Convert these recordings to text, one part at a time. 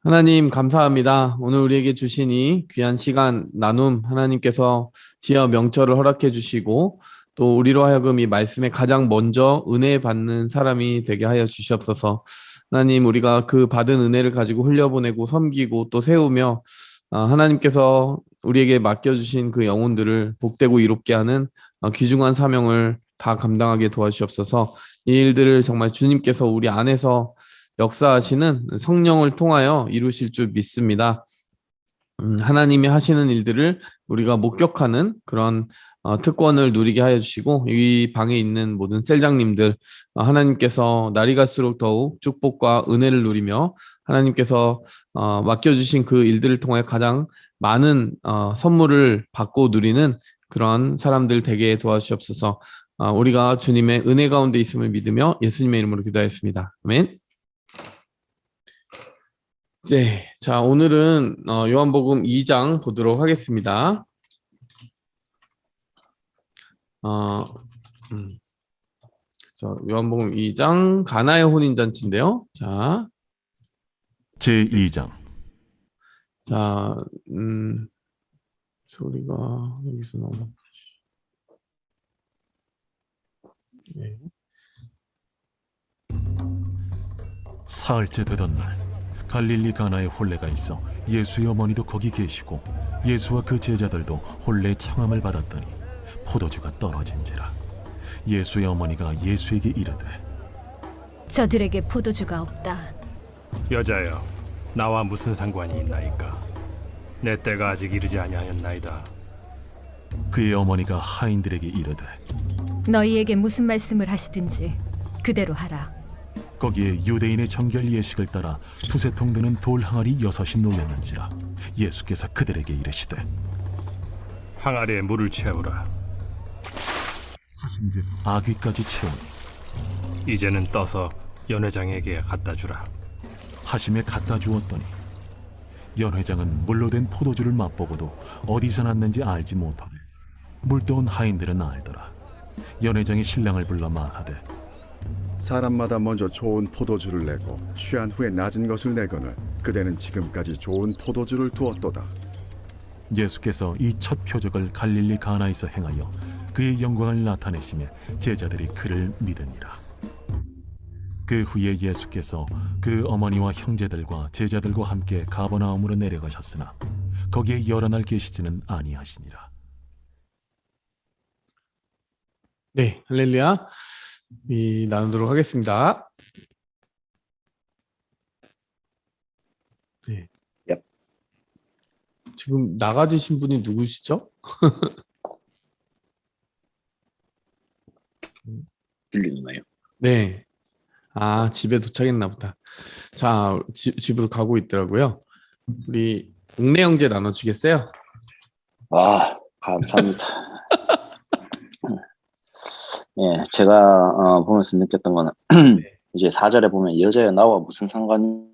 하나님 감사합니다. 오늘 우리에게 주신 이 귀한 시간 나눔 하나님께서 지혜와 명철을 허락해 주시고 또 우리로 하여금 이 말씀에 가장 먼저 은혜 받는 사람이 되게 하여 주시옵소서. 하나님 우리가 그 받은 은혜를 가지고 흘려보내고 섬기고 또 세우며 하나님께서 우리에게 맡겨주신 그 영혼들을 복되고 이롭게 하는 귀중한 사명을 다 감당하게 도와주시옵소서. 이 일들을 정말 주님께서 우리 안에서 역사하시는 성령을 통하여 이루실 줄 믿습니다. 하나님이 하시는 일들을 우리가 목격하는 그런 특권을 누리게 하여 주시고 이 방에 있는 모든 셀장님들 하나님께서 날이 갈수록 더욱 축복과 은혜를 누리며 하나님께서 맡겨주신 그 일들을 통해 가장 많은 선물을 받고 누리는 그런 사람들 되게 도와주시옵소서. 우리가 주님의 은혜 가운데 있음을 믿으며 예수님의 이름으로 기도하였습니다. 아멘. 네, 자, 오늘은 요한복음 2장 보도록 하겠습니다. 어, 음, 요한복음 2장 가나의 혼인잔치인데요. 자, 제2장. 자, 소리가 여기서 너무. 네. 사흘째 되던 날, 갈릴리 가나에 혼례가 있어 예수의 어머니도 거기 계시고 예수와 그 제자들도 혼례 청함을 받았더니 포도주가 떨어진지라. 예수의 어머니가 예수에게 이르되, 저들에게 포도주가 없다. 여자여, 나와 무슨 상관이 있나이까? 내 때가 아직 이르지 아니하였나이다. 그의 어머니가 하인들에게 이르되, 너희에게 무슨 말씀을 하시든지 그대로 하라. 거기에 유대인의 정결 예식을 따라 두세 통 드는 돌 항아리 6이 놓였는지라. 예수께서 그들에게 이르시되, 항아리에 물을 채우라. 하신즉 아귀까지 채우니 이제는 떠서 연회장에게 갖다 주라. 하심에 갖다 주었더니 연회장은 물로 된 포도주를 맛보고도 어디서 났는지 알지 못하되 물떠온 하인들은 알더라. 연회장이 신랑을 불러 말하되, 사람마다 먼저 좋은 포도주를 내고 취한 후에 낮은 것을 내거늘 그대는 지금까지 좋은 포도주를 두었도다. 예수께서 이 첫 표적을 갈릴리 가나에서 행하여 그의 영광을 나타내시며 제자들이 그를 믿으니라. 그 후에 예수께서 그 어머니와 형제들과 제자들과 함께 가버나움으로 내려가셨으나 거기에 여러 날 계시지는 아니하시니라. 네, 할렐루야. 나누도록 하겠습니다. 네. 지금 나가지신 분이 누구시죠? 들리나요? 네. 집에 도착했나 보다. 자, 집으로 가고 있더라고요. 우리 옥내 형제 나눠주겠어요? 감사합니다. 예, 제가 보면서 느꼈던 거는 이제 4절에 보면 여자여 나와 무슨 상관이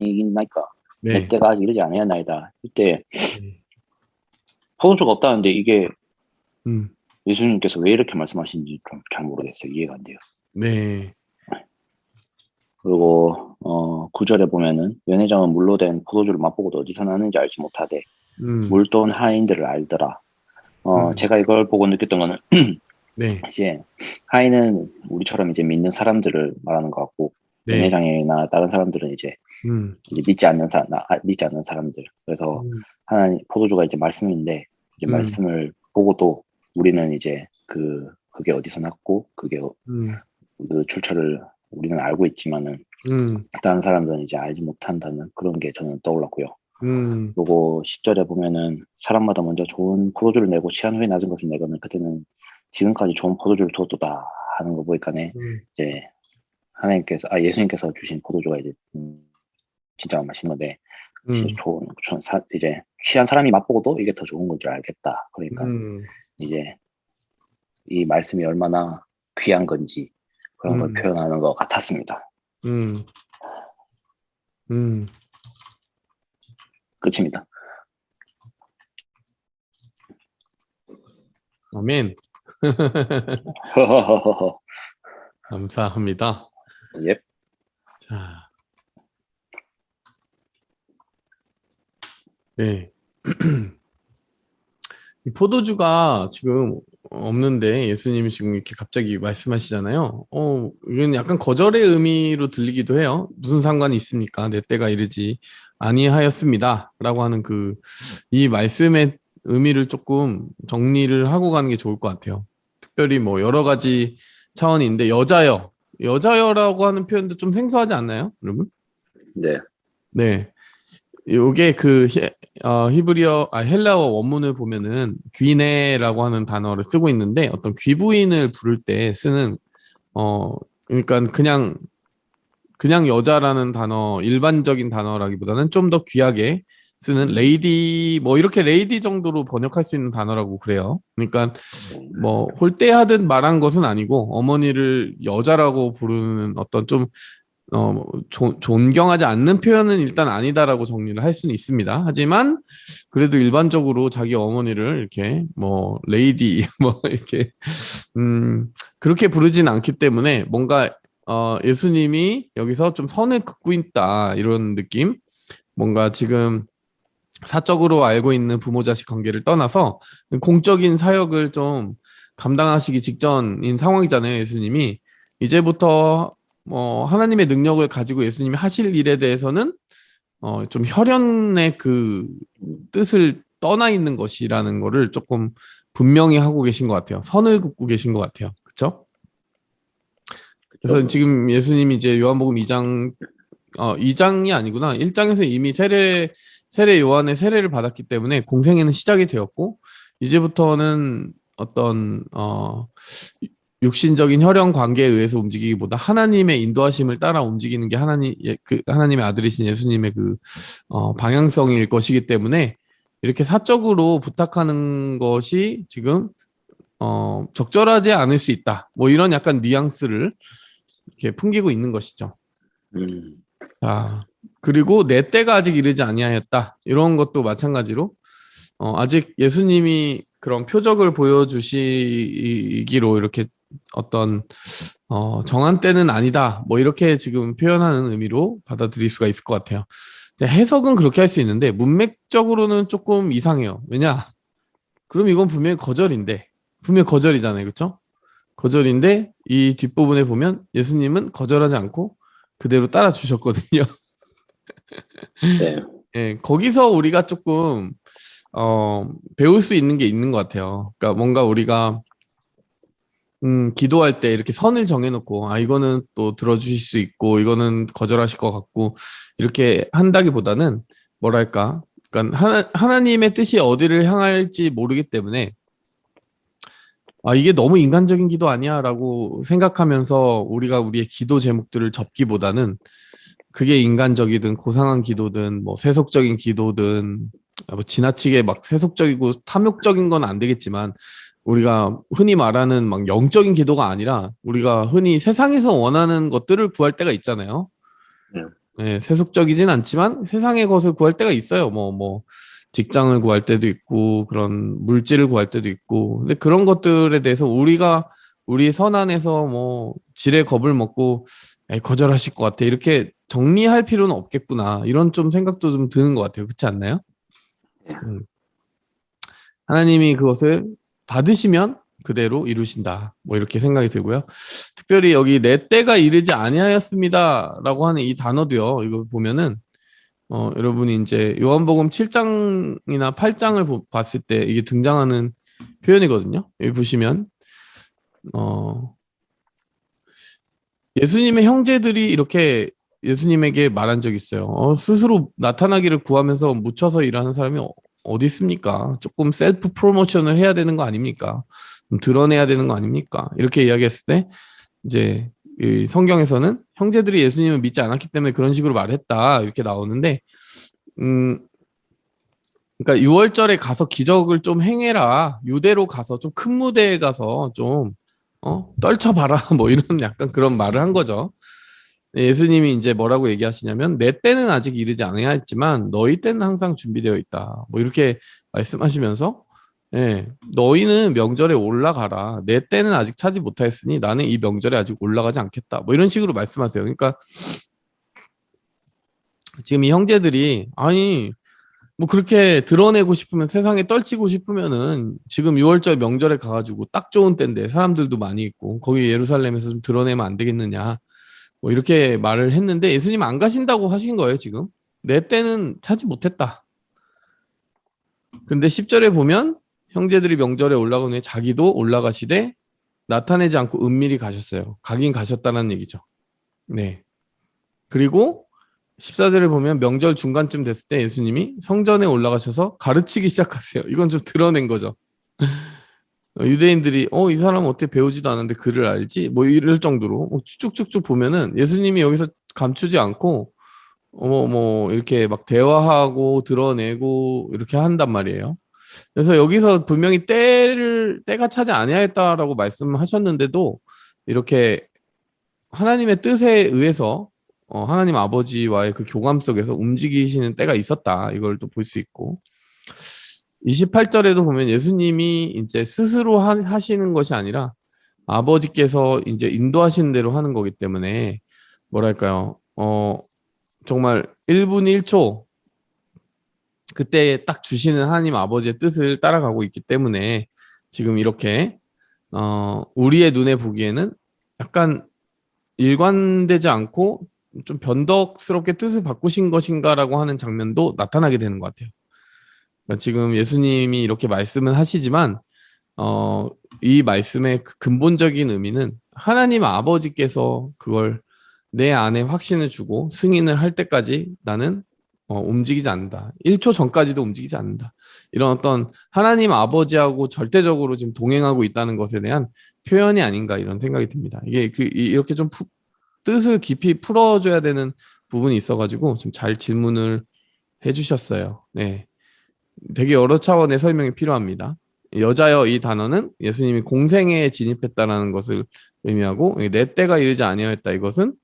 있나이까? 내 네. 때가 아직 이르지 아니하나이다. 이때 네. 포도주가 없다는데 이게 음, 예수님께서 왜 이렇게 말씀하시는지 좀 잘 모르겠어요. 이해가 안 돼요. 네. 그리고 9절에 보면은 연회장은 물로 된 포도주를 맛보고도 어디서 나는지 알지 못하되 물돈 하인들을 알더라. 제가 이걸 보고 느꼈던 거는 네. 이제 하인은 우리처럼 이제 믿는 사람들을 말하는 것 같고 네. 연회장이나 다른 사람들은 이제 믿지 않는 사람들. 그래서 하나님 포도주가 이제 말씀인데 이제 말씀을 보고도 우리는 이제 그게 어디서 났고 그게 그 출처를 우리는 알고 있지만은 다른 사람들은 이제 알지 못한다는 그런 게 저는 떠올랐고요. 그리고 10절에 보면은 사람마다 먼저 좋은 포도주를 내고 취한 후에 낮은 것을 내거는 그때는 지금까지 좋은 포도주를 두었도다 하는 거 보니까네 이제 예수님께서 주신 포도주가 이제 진짜 맛있는데 이제 취한 사람이 맛보고도 이게 더 좋은 건 줄 알겠다. 그러니까 이제 이 말씀이 얼마나 귀한 건지 그런 걸 표현하는 것 같았습니다. 끝입니다. 아멘. 감사합니다. 예. 자, 네. 이 포도주가 지금 없는데 예수님이 지금 이렇게 갑자기 말씀하시잖아요. 이건 약간 거절의 의미로 들리기도 해요. 무슨 상관이 있습니까? 내 때가 이르지 아니하였습니다. 라고 하는 이 말씀의 의미를 조금 정리를 하고 가는 게 좋을 것 같아요. 특별히 뭐 여러 가지 차원인데 여자여라고 하는 표현도 좀 생소하지 않나요, 여러분? 네. 네. 요게 헬라어 원문을 보면은 귀네라고 하는 단어를 쓰고 있는데 어떤 귀부인을 부를 때 쓰는 그러니까 그냥 여자라는 단어, 일반적인 단어라기보다는 좀 더 귀하게 쓰는 레이디, 뭐 이렇게 레이디 정도로 번역할 수 있는 단어라고 그래요. 그러니까 뭐 홀대하듯 말한 것은 아니고 어머니를 여자라고 부르는 어떤 좀 존경하지 않는 표현은 일단 아니다라고 정리를 할 수는 있습니다. 하지만 그래도 일반적으로 자기 어머니를 이렇게 뭐 레이디 뭐 이렇게 그렇게 부르진 않기 때문에 뭔가 예수님이 여기서 좀 선을 긋고 있다 이런 느낌. 뭔가 지금 사적으로 알고 있는 부모 자식 관계를 떠나서 공적인 사역을 좀 감당하시기 직전인 상황이잖아요. 예수님이 이제부터 하나님의 능력을 가지고 예수님이 하실 일에 대해서는 좀 혈연의 뜻을 떠나 있는 것이라는 거를 조금 분명히 하고 계신 것 같아요. 선을 긋고 계신 것 같아요. 그렇죠? 그래서 지금 예수님이 이제 요한복음 2장이 아니구나. 1장에서 이미 세례 요한의 세례를 받았기 때문에 공생애는 시작이 되었고 이제부터는 어떤 육신적인 혈연 관계에 의해서 움직이기보다 하나님의 인도하심을 따라 움직이는 게 하나님의 아들이신 예수님의 방향성일 것이기 때문에 이렇게 사적으로 부탁하는 것이 지금 적절하지 않을 수 있다. 뭐 이런 약간 뉘앙스를 이렇게 풍기고 있는 것이죠. 자, 그리고 내 때가 아직 이르지 아니하였다. 이런 것도 마찬가지로 아직 예수님이 그런 표적을 보여주시기로 이렇게 어떤 정한 때는 아니다. 뭐 이렇게 지금 표현하는 의미로 받아들일 수가 있을 것 같아요. 해석은 그렇게 할 수 있는데 문맥적으로는 조금 이상해요. 왜냐? 그럼 이건 분명히 거절인데 분명히 거절이잖아요. 그렇죠? 거절인데 이 뒷부분에 보면 예수님은 거절하지 않고 그대로 따라 주셨거든요. 네. 예, 거기서 우리가 조금 배울 수 있는 게 있는 것 같아요. 그러니까 뭔가 우리가 기도할 때 이렇게 선을 정해놓고 이거는 또 들어주실 수 있고 이거는 거절하실 것 같고 이렇게 한다기보다는 뭐랄까, 그러니까 하나님의 뜻이 어디를 향할지 모르기 때문에 이게 너무 인간적인 기도 아니야 라고 생각하면서 우리가 우리의 기도 제목들을 접기보다는 그게 인간적이든 고상한 기도든 뭐 세속적인 기도든 뭐 지나치게 막 세속적이고 탐욕적인 건 안 되겠지만 우리가 흔히 말하는 막 영적인 기도가 아니라 우리가 흔히 세상에서 원하는 것들을 구할 때가 있잖아요. 네, 세속적이진 않지만 세상의 것을 구할 때가 있어요. 뭐 직장을 구할 때도 있고 그런 물질을 구할 때도 있고 근데 그런 것들에 대해서 우리가 우리 선안에서 뭐 지레 겁을 먹고 거절하실 것 같아 이렇게 정리할 필요는 없겠구나 이런 좀 생각도 좀 드는 것 같아요. 그렇지 않나요? 하나님이 그것을 받으시면 그대로 이루신다 뭐 이렇게 생각이 들고요. 특별히 여기 내 때가 이르지 아니하였습니다 라고 하는 이 단어도요. 이거 보면은 여러분이 이제 요한복음 7장이나 8장을 봤을 때 이게 등장하는 표현이거든요. 여기 보시면 예수님의 형제들이 이렇게 예수님에게 말한 적이 있어요. 스스로 나타나기를 구하면서 묻혀서 일하는 사람이 어디 있습니까? 조금 셀프 프로모션을 해야 되는 거 아닙니까? 드러내야 되는 거 아닙니까? 이렇게 이야기했을 때 이제 이 성경에서는 형제들이 예수님을 믿지 않았기 때문에 그런 식으로 말했다 이렇게 나오는데 그러니까 6월절에 가서 기적을 좀 행해라. 유대로 가서 좀 큰 무대에 가서 좀 떨쳐봐라 뭐 이런 약간 그런 말을 한 거죠. 예수님이 이제 뭐라고 얘기하시냐면 내 때는 아직 이르지 아니하였지만 너희 때는 항상 준비되어 있다. 뭐 이렇게 말씀하시면서 너희는 명절에 올라가라. 내 때는 아직 차지 못하였으니 나는 이 명절에 아직 올라가지 않겠다. 뭐 이런 식으로 말씀하세요. 그러니까 지금 이 형제들이 뭐 그렇게 드러내고 싶으면 세상에 떨치고 싶으면은 지금 6월절 명절에 가가지고 딱 좋은 때인데 사람들도 많이 있고 거기 예루살렘에서 좀 드러내면 안 되겠느냐 뭐 이렇게 말을 했는데 예수님 안 가신다고 하신 거예요 지금. 내 때는 차지 못했다. 근데 10절에 보면 형제들이 명절에 올라간 후에 자기도 올라가시되 나타내지 않고 은밀히 가셨어요. 가긴 가셨다는 얘기죠. 네. 그리고 14절에 보면 명절 중간쯤 됐을 때 예수님이 성전에 올라가셔서 가르치기 시작하세요. 이건 좀 드러낸 거죠. 유대인들이 이 사람은 어떻게 배우지도 않았는데 글을 알지? 뭐 이럴 정도로 쭉쭉쭉 보면은 예수님이 여기서 감추지 않고 뭐 이렇게 막 대화하고 드러내고 이렇게 한단 말이에요. 그래서 여기서 분명히 때가 차지 아니하였다라고 말씀하셨는데도 이렇게 하나님의 뜻에 의해서 하나님 아버지와의 그 교감 속에서 움직이시는 때가 있었다. 이걸 또 볼 수 있고 28절에도 보면 예수님이 이제 스스로 하시는 것이 아니라 아버지께서 이제 인도하시는 대로 하는 거기 때문에 뭐랄까요? 정말 1분 1초 그때 딱 주시는 하나님 아버지의 뜻을 따라가고 있기 때문에 지금 이렇게 우리의 눈에 보기에는 약간 일관되지 않고 좀 변덕스럽게 뜻을 바꾸신 것인가라고 하는 장면도 나타나게 되는 것 같아요. 그러니까 지금 예수님이 이렇게 말씀은 하시지만 이 말씀의 그 근본적인 의미는 하나님 아버지께서 그걸 내 안에 확신을 주고 승인을 할 때까지 나는 움직이지 않는다. 1초 전까지도 움직이지 않는다. 이런 어떤 하나님 아버지하고 절대적으로 지금 동행하고 있다는 것에 대한 표현이 아닌가 이런 생각이 듭니다. 이게 이렇게 좀 뜻을 깊이 풀어줘야 되는 부분이 있어가지고 좀 잘 질문을 해주셨어요. 네, 되게 여러 차원의 설명이 필요합니다. 여자여 이 단어는 예수님이 공생애에 진입했다라는 것을 의미하고 내 때가 이르지 아니하였다 이것은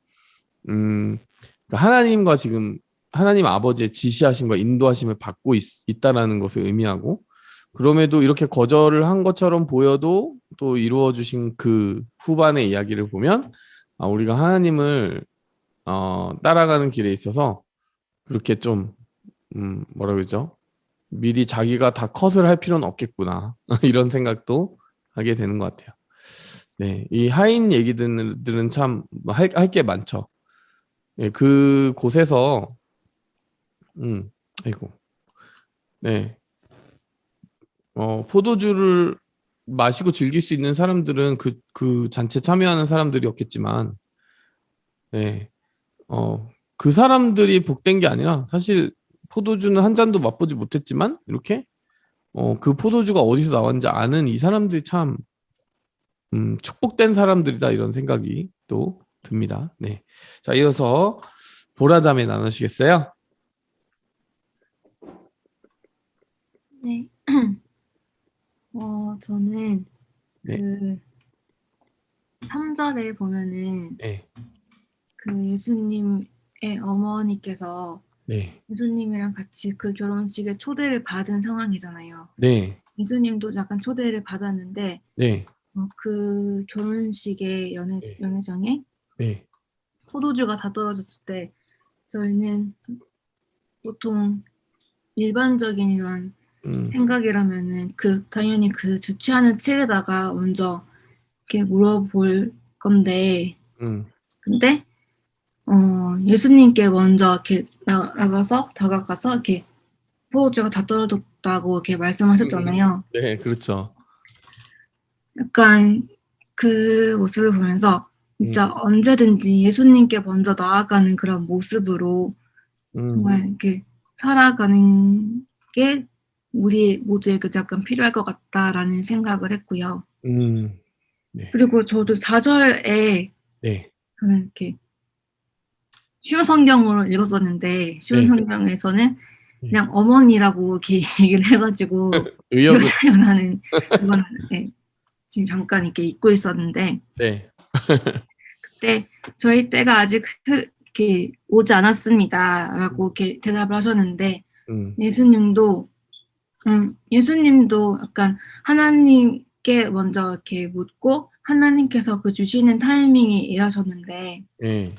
그러니까 하나님과 지금 하나님 아버지의 지시하심과 인도하심을 받고 있다라는 것을 의미하고 그럼에도 이렇게 거절을 한 것처럼 보여도 또 이루어 주신 그 후반의 이야기를 보면 우리가 하나님을 따라가는 길에 있어서 그렇게 좀 뭐라 그러죠? 미리 자기가 다 컷을 할 필요는 없겠구나 이런 생각도 하게 되는 것 같아요. 네, 이 하인 얘기들은 참 할 게 많죠. 예, 그 곳에서 아이고, 네, 포도주를 마시고 즐길 수 있는 사람들은 그 잔치에 참여하는 사람들이었겠지만, 네, 그 사람들이 복된 게 아니라 사실 포도주는 한 잔도 맛보지 못했지만 이렇게 그 포도주가 어디서 나왔는지 아는 이 사람들이 참 축복된 사람들이다 이런 생각이 또 듭니다. 네, 자 이어서 보라자매 나누시겠어요? 네. 저는 네. 그 3절에 보면은 네, 그 예수님의 어머니께서 네, 예수님이랑 같이 그 결혼식에 초대를 받은 상황이잖아요. 네, 예수님도 약간 초대를 받았는데 네, 그 결혼식의 네. 연회장에 네, 포도주가 다 떨어졌을 때 저희는 보통 일반적인 이런 생각이라면은 당연히 그 주최하는 측에다가 먼저 이렇게 물어볼 건데 근데 예수님께 먼저 이렇게 다가가서 이렇게 포도주가 다 떨어졌다고 이렇게 말씀하셨잖아요. 네, 그렇죠. 약간 그 모습을 보면서 진짜 언제든지 예수님께 먼저 나아가는 그런 모습으로 정말 이렇게 살아가는 게 우리 모두에게 약간 필요할 것 같다라는 생각을 했고요. 네, 그리고 저도 4절에 네, 저는 이렇게 쉬운 성경으로 읽었었는데 쉬운 네. 성경에서는 그냥 어머니라고 이렇게 얘기를 해가지고 의역을 여자여라는 그거는 지금 잠깐 이렇게 잊고 있었는데 네, 그때 저희 때가 아직 이렇게 오지 않았습니다라고 이렇게 대답을 하셨는데 예수님도 약간 하나님께 먼저 이렇게 묻고 하나님께서 그 주시는 타이밍이 일하셨는데 네,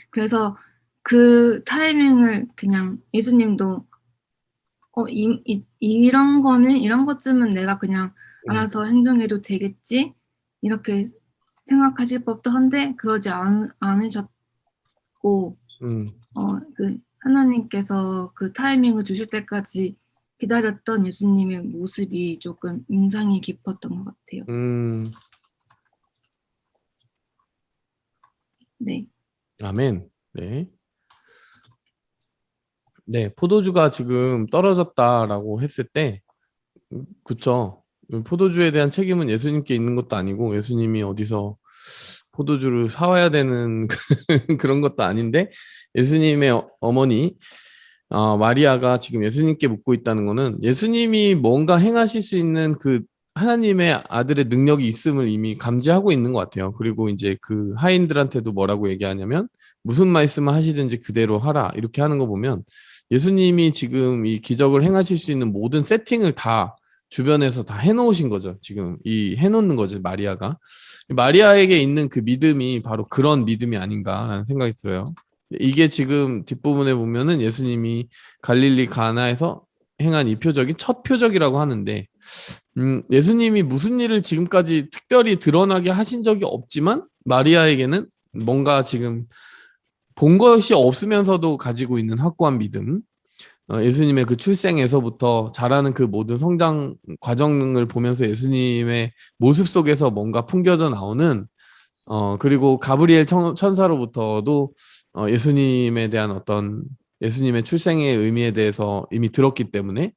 그래서 그 타이밍을 그냥 예수님도 이런 거는 이런 것쯤은 내가 그냥 음. 알아서 행동해도 되겠지 이렇게 생각하실 법도 한데 그러지 않으셨고 그 하나님께서 그 타이밍을 주실 때까지 기다렸던 예수님의 모습이 조금 인상이 깊었던 것 같아요. 네. 아멘. 네. 네, 포도주가 지금 떨어졌다라고 했을 때, 그쵸. 포도주에 대한 책임은 예수님께 있는 것도 아니고, 예수님이 어디서 포도주를 사와야 되는 그런 것도 아닌데, 예수님의 어머니, 마리아가 지금 예수님께 묻고 있다는 거는 예수님이 뭔가 행하실 수 있는 그 하나님의 아들의 능력이 있음을 이미 감지하고 있는 것 같아요. 그리고 이제 그 하인들한테도 뭐라고 얘기하냐면, 무슨 말씀을 하시든지 그대로 하라. 이렇게 하는 거 보면, 예수님이 지금 이 기적을 행하실 수 있는 모든 세팅을 다 주변에서 다 해놓으신 거죠. 지금 해놓는 거죠. 마리아가. 마리아에게 있는 그 믿음이 바로 그런 믿음이 아닌가라는 생각이 들어요. 이게 지금 뒷부분에 보면은 예수님이 갈릴리 가나에서 행한 이 표적이 첫 표적이라고 하는데, 예수님이 무슨 일을 지금까지 특별히 드러나게 하신 적이 없지만, 마리아에게는 뭔가 지금 본 것이 없으면서도 가지고 있는 확고한 믿음, 예수님의 그 출생에서부터 자라는 그 모든 성장 과정을 보면서 예수님의 모습 속에서 뭔가 풍겨져 나오는, 그리고 가브리엘 천사로부터도 예수님에 대한 어떤 예수님의 출생의 의미에 대해서 이미 들었기 때문에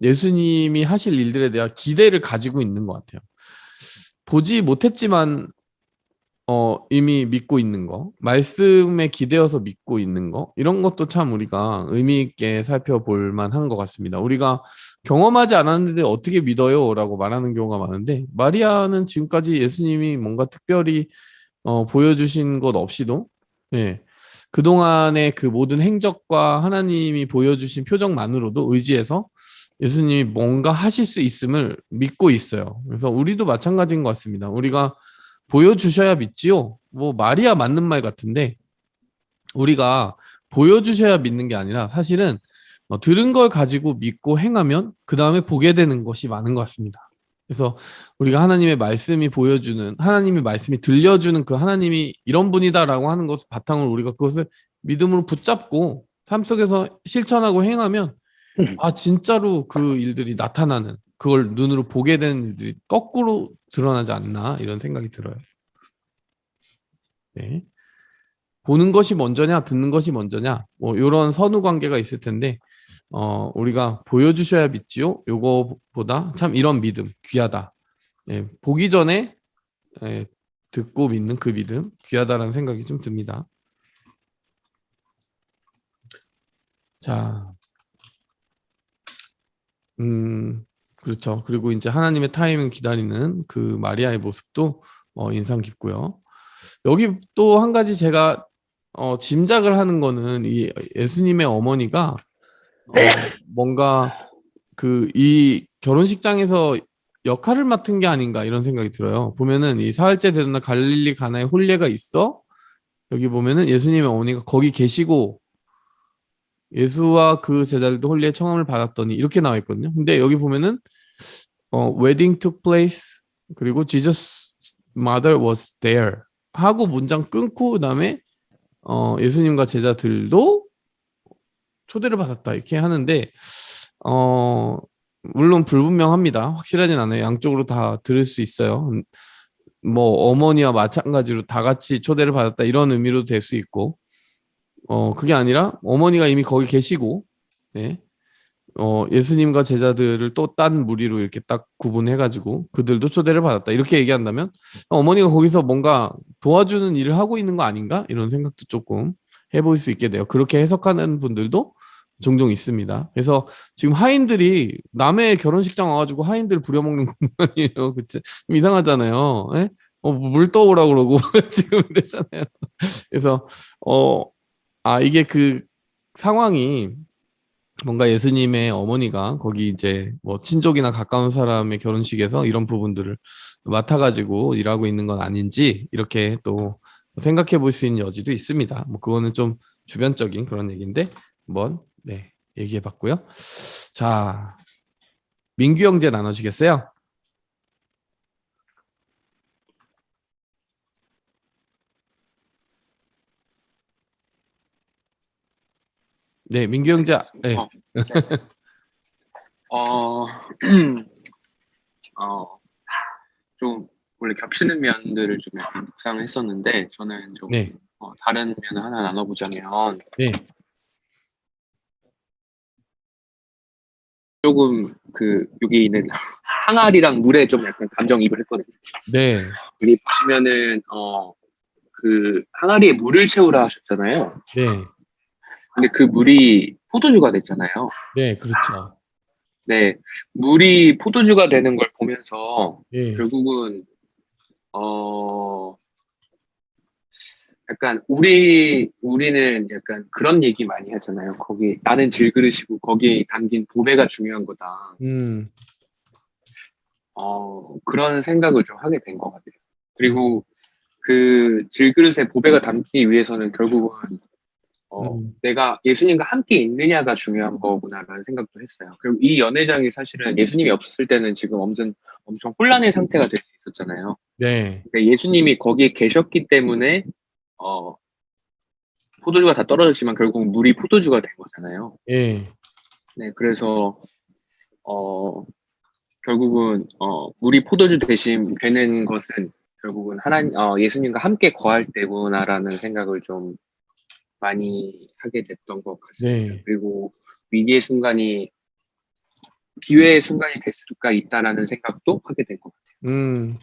예수님이 하실 일들에 대한 기대를 가지고 있는 것 같아요. 보지 못했지만 이미 믿고 있는 거, 말씀에 기대어서 믿고 있는 거, 이런 것도 참 우리가 의미 있게 살펴볼 만한 것 같습니다. 우리가 경험하지 않았는데 어떻게 믿어요? 라고 말하는 경우가 많은데, 마리아는 지금까지 예수님이 뭔가 특별히 보여주신 것 없이도, 예, 그동안의 그 모든 행적과 하나님이 보여주신 표정만으로도 의지해서 예수님이 뭔가 하실 수 있음을 믿고 있어요. 그래서 우리도 마찬가지인 것 같습니다. 우리가 보여주셔야 믿지요. 뭐 말이야 맞는 말 같은데, 우리가 보여주셔야 믿는 게 아니라 사실은 들은 걸 가지고 믿고 행하면 그 다음에 보게 되는 것이 많은 것 같습니다. 그래서 우리가 하나님의 말씀이 보여주는, 하나님의 말씀이 들려주는 그 하나님이 이런 분이다라고 하는 것을 바탕으로 우리가 그것을 믿음으로 붙잡고 삶 속에서 실천하고 행하면, 아 진짜로 그 일들이 나타나는, 그걸 눈으로 보게 되는 일들이 거꾸로 드러나지 않나, 이런 생각이 들어요. 네. 보는 것이 먼저냐 듣는 것이 먼저냐, 뭐 이런 선후 관계가 있을 텐데, 우리가 보여주셔야 믿지요, 요거보다 참 이런 믿음 귀하다. 예, 보기 전에 듣고 믿는 그 믿음 귀하다라는 생각이 좀 듭니다. 자, 그렇죠. 그리고 이제 하나님의 타임을 기다리는 그 마리아의 모습도 인상 깊고요. 여기 또 한 가지 제가 짐작을 하는 거는, 이 예수님의 어머니가 뭔가 그 이 결혼식장에서 역할을 맡은 게 아닌가, 이런 생각이 들어요. 보면은 이 사흘째 되는 날 갈릴리 가나에 혼례가 있어. 여기 보면은 예수님의 어머니가 거기 계시고 예수와 그 제자들도 혼례의 청함을 받았더니, 이렇게 나와 있거든요. 근데 여기 보면은 wedding took place, 그리고 Jesus mother was there 하고 문장 끊고 그다음에 예수님과 제자들도 초대를 받았다, 이렇게 하는데, 물론 불분명합니다. 확실하진 않아요. 양쪽으로 다 들을 수 있어요. 뭐 어머니와 마찬가지로 다 같이 초대를 받았다, 이런 의미로도 될 수 있고, 그게 아니라 어머니가 이미 거기 계시고, 네, 예수님과 제자들을 또 딴 무리로 이렇게 딱 구분해가지고 그들도 초대를 받았다, 이렇게 얘기한다면 어머니가 거기서 뭔가 도와주는 일을 하고 있는 거 아닌가, 이런 생각도 조금 해볼 수 있게 돼요. 그렇게 해석하는 분들도 종종 있습니다. 그래서 지금 하인들이 남의 결혼식장 와가지고 하인들 부려먹는 건 아니에요. 그치? 좀 이상하잖아요. 예? 물 떠오라 그러고 지금 이랬잖아요. 그래서 이게 그 상황이 뭔가 예수님의 어머니가 거기 이제 뭐 친족이나 가까운 사람의 결혼식에서 이런 부분들을 맡아가지고 일하고 있는 건 아닌지, 이렇게 또 생각해 볼 수 있는 여지도 있습니다. 뭐 그거는 좀 주변적인 그런 얘기인데 한번 얘기해봤고요. 자, 민규 형제 나눠주겠어요? 네, 민규 형제. 네. 좀 원래 겹치는 면들을 좀 약간 묵상을 했었는데 저는 좀 네. 다른 면을 하나 나눠보자면 네. 조금 여기 있는 항아리랑 물에 좀 약간 감정이입을 했거든요. 네. 여기 보시면은 항아리에 물을 채우라 하셨잖아요. 네. 근데 그 물이 포도주가 됐잖아요. 네, 그렇죠. 네, 물이 포도주가 되는 걸 보면서 예. 결국은 약간 우리는 약간 그런 얘기 많이 하잖아요. 거기 나는 질그릇이고 거기에 담긴 보배가 중요한 거다. 그런 생각을 좀 하게 된 것 같아요. 그리고 그 질그릇에 보배가 담기 위해서는 결국은 내가 예수님과 함께 있느냐가 중요한 거구나라는 생각도 했어요. 그리고 이 연회장이 사실은 예수님이 없었을 때는 지금 엄청 혼란의 상태가 될 수 있었잖아요. 네. 그러니까 예수님이 거기에 계셨기 때문에 포도주가 다 떨어졌지만 결국 물이 포도주가 된 거잖아요. 예. 네, 그래서 결국은 물이 포도주 대신 되는 것은 결국은 예수님과 함께 거할 때구나라는 생각을 좀 많이 하게 됐던 것 같습니다. 네. 그리고 위기의 순간이 기회의 순간이 될 수가 있다라는 생각도 하게 된 것 같아요.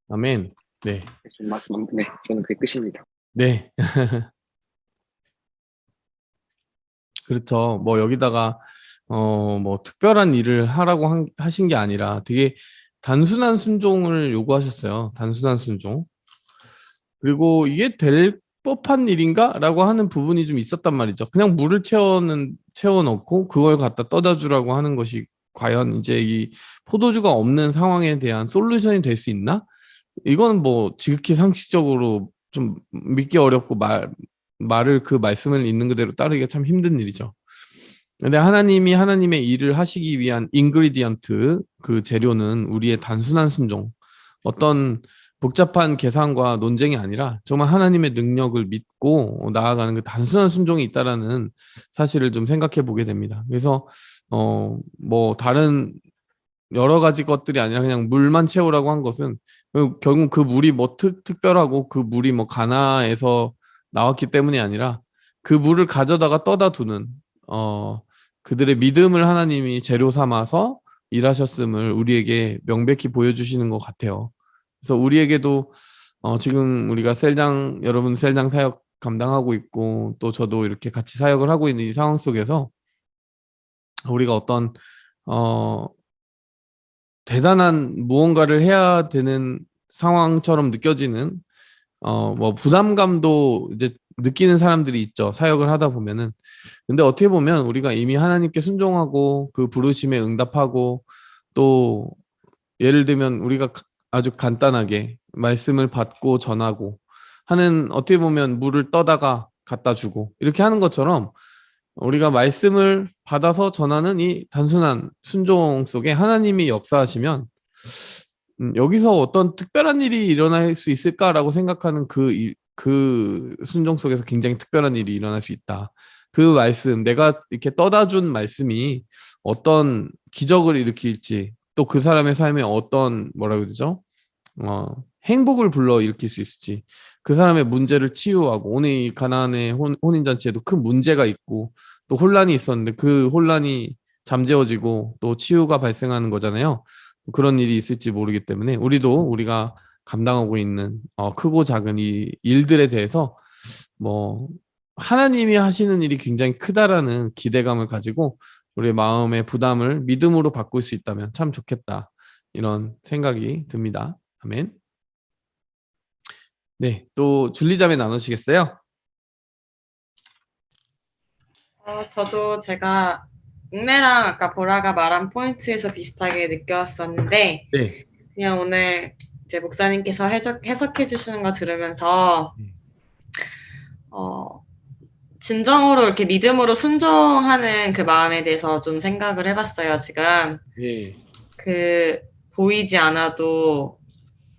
아멘. 네. 네, 저는 그게 끝입니다. 네. 그렇죠. 뭐 여기다가 뭐 특별한 일을 하라고 하신 게 아니라 되게 단순한 순종을 요구하셨어요. 단순한 순종. 그리고 이게 될 법한 일인가라고 하는 부분이 좀 있었단 말이죠. 그냥 물을 채워넣고 그걸 갖다 떠다 주라고 하는 것이 과연 이제 이 포도주가 없는 상황에 대한 솔루션이 될 수 있나? 이거는 뭐 지극히 상식적으로 좀 믿기 어렵고 말을 그 말씀을 있는 그대로 따르기가 참 힘든 일이죠. 근데 하나님이 하나님의 일을 하시기 위한 인그리디언트, 그 재료는 우리의 단순한 순종, 어떤 복잡한 계산과 논쟁이 아니라 정말 하나님의 능력을 믿고 나아가는 그 단순한 순종이 있다라는 사실을 좀 생각해 보게 됩니다. 그래서 뭐 다른 여러 가지 것들이 아니라 그냥 물만 채우라고 한 것은 결국 그 물이 뭐 특별하고 그 물이 뭐 가나에서 나왔기 때문이 아니라 그 물을 가져다가 떠다 두는 그들의 믿음을 하나님이 재료 삼아서 일하셨음을 우리에게 명백히 보여주시는 것 같아요. 그래서 우리에게도 지금 우리가 여러분 셀장 사역 감당하고 있고 또 저도 이렇게 같이 사역을 하고 있는 이 상황 속에서 우리가 어떤 대단한 무언가를 해야 되는 상황처럼 느껴지는 뭐 부담감도 이제 느끼는 사람들이 있죠. 사역을 하다 보면은. 근데 어떻게 보면 우리가 이미 하나님께 순종하고 그 부르심에 응답하고 또 예를 들면 우리가 아주 간단하게 말씀을 받고 전하고 하는 어떻게 보면 물을 떠다가 갖다 주고 이렇게 하는 것처럼 우리가 말씀을 받아서 전하는 이 단순한 순종 속에 하나님이 역사하시면 여기서 어떤 특별한 일이 일어날 수 있을까라고 생각하는 그 순종 속에서 굉장히 특별한 일이 일어날 수 있다. 그 말씀, 내가 이렇게 떠다 준 말씀이 어떤 기적을 일으킬지 또 그 사람의 삶에 어떤 뭐라고 해야 되죠? 행복을 불러 일으킬 수 있을지 그 사람의 문제를 치유하고 오늘 이 가나안의 혼인잔치에도 큰 문제가 있고 또 혼란이 있었는데 그 혼란이 잠재워지고 또 치유가 발생하는 거잖아요. 그런 일이 있을지 모르기 때문에 우리가 감당하고 있는 크고 작은 이 일들에 대해서 뭐 하나님이 하시는 일이 굉장히 크다라는 기대감을 가지고 우리의 마음의 부담을 믿음으로 바꿀 수 있다면 참 좋겠다. 이런 생각이 듭니다. 아멘. 네, 또 줄리자매 나누시겠어요? 저도 제가 웅매랑 아까 보라가 말한 포인트에서 비슷하게 느꼈었는데 네. 그냥 오늘 이제 목사님께서 해석해 주시는 거 들으면서 진정으로 이렇게 믿음으로 순종하는 그 마음에 대해서 좀 생각을 해봤어요, 지금. 예. 보이지 않아도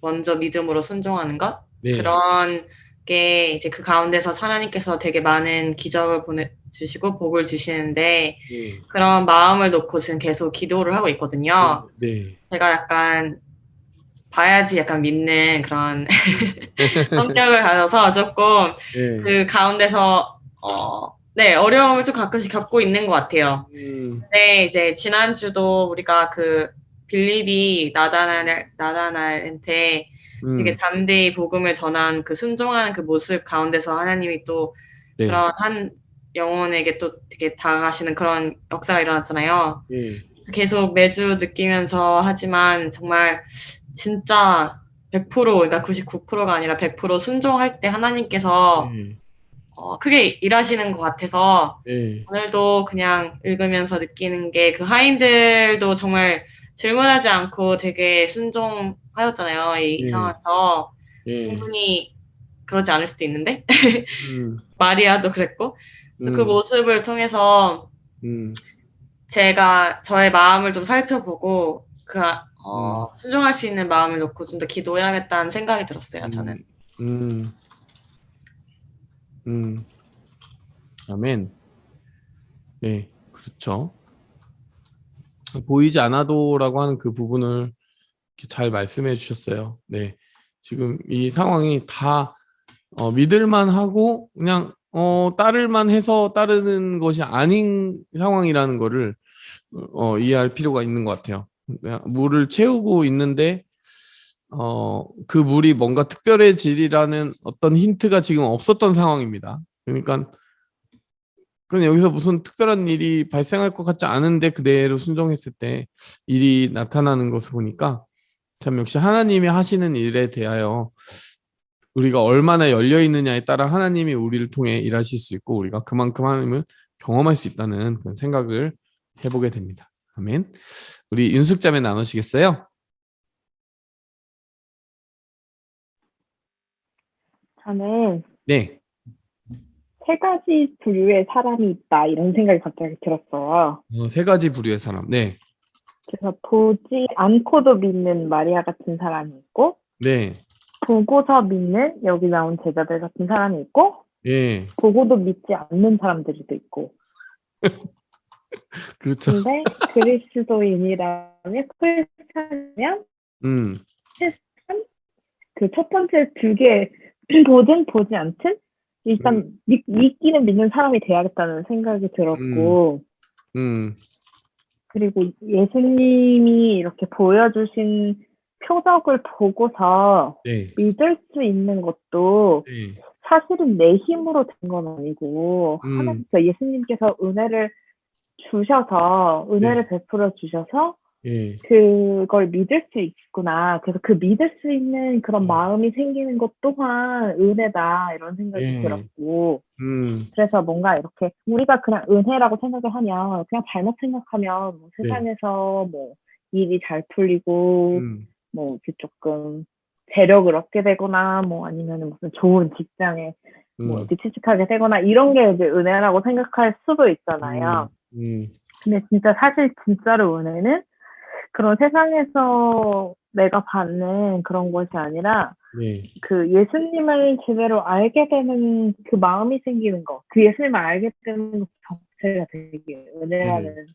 먼저 믿음으로 순종하는 것? 네. 그런 게 이제 그 가운데서 하나님께서 되게 많은 기적을 보내주시고 복을 주시는데 예. 그런 마음을 놓고 지금 계속 기도를 하고 있거든요. 네. 제가 약간 봐야지 약간 믿는 그런 성격을 가져서 조금 예. 그 가운데서 네, 어려움을 좀 가끔씩 겪고 있는 것 같아요. 근데 이제 지난주도 우리가 그 빌립이 나다나엘한테 되게 담대히 복음을 전한 그 순종하는 그 모습 가운데서 하나님이 또 네. 그런 한 영혼에게 또 되게 다가가시는 그런 역사가 일어났잖아요. 예. 그래서 계속 매주 느끼면서 하지만 정말 진짜 100% 그러니까 99%가 아니라 100% 순종할 때 하나님께서 예. 크게 일하시는 것 같아서 예. 오늘도 그냥 읽으면서 느끼는 게 그 하인들도 정말 질문하지 않고 되게 순종하였잖아요. 이 예. 상황에서 예. 충분히 그러지 않을 수도 있는데 마리아도 그랬고 그 음. 모습을 통해서 제가 저의 마음을 좀 살펴보고 순종할 수 있는 마음을 놓고 좀 더 기도해야겠다는 생각이 들었어요. 저는. 아멘. 네, 그렇죠. 보이지 않아도라고 하는 그 부분을 이렇게 잘 말씀해 주셨어요. 네, 지금 이 상황이 다 믿을만 하고 그냥 따를만 해서 따르는 것이 아닌 상황이라는 거를 이해할 필요가 있는 것 같아요. 물을 채우고 있는데 그 물이 뭔가 특별해지리라는 어떤 힌트가 지금 없었던 상황입니다. 그러니까 그냥 여기서 무슨 특별한 일이 발생할 것 같지 않은데 그대로 순종했을 때 일이 나타나는 것을 보니까 참 역시 하나님이 하시는 일에 대하여 우리가 얼마나 열려 있느냐에 따라 하나님이 우리를 통해 일하실 수 있고 우리가 그만큼 하나님을 경험할 수 있다는 그런 생각을 해보게 됩니다. 아멘. 우리 윤숙자매 나누시겠어요? 저는 네. 세 가지 부류의 사람이 있다 이런 생각이 갑자기 들었어요. 세 가지 부류의 사람. 네. 그래서 보지 않고도 믿는 마리아 같은 사람이 있고, 네. 보고서 믿는 여기 나온 제자들 같은 사람이 있고, 예. 보고도 믿지 않는 사람들도 있고. 그렇죠. 근데 그리스도인이라면 크리스찬이면 그 첫 번째 두 개 보든 보지 않든 일단 믿기는 믿는 사람이 돼야겠다는 생각이 들었고 그리고 예수님이 이렇게 보여주신 표적을 보고서 네. 믿을 수 있는 것도 네. 사실은 내 힘으로 된 건 아니고 하나님께서 예수님께서 은혜를 주셔서 은혜를 베풀어 주셔서 예. 그걸 믿을 수 있구나. 그래서 그 믿을 수 있는 그런 마음이 생기는 것 또한 은혜다 이런 생각이 들었고 그래서 뭔가 이렇게 우리가 그냥 은혜라고 생각을 하면 그냥 잘못 생각하면 뭐 세상에서 뭐 일이 잘 풀리고 뭐 이렇게 조금 재력을 얻게 되거나 뭐 아니면 무슨 좋은 직장에 뭐 이렇게 취직하게 되거나 이런 게 이제 은혜라고 생각할 수도 있잖아요. 근데 진짜 사실 진짜로 은혜는 그런 세상에서 내가 받는 그런 것이 아니라 그 예수님을 제대로 알게 되는 그 마음이 생기는 거, 그 예수님을 알게 되는 것 자체가 되게 은혜라는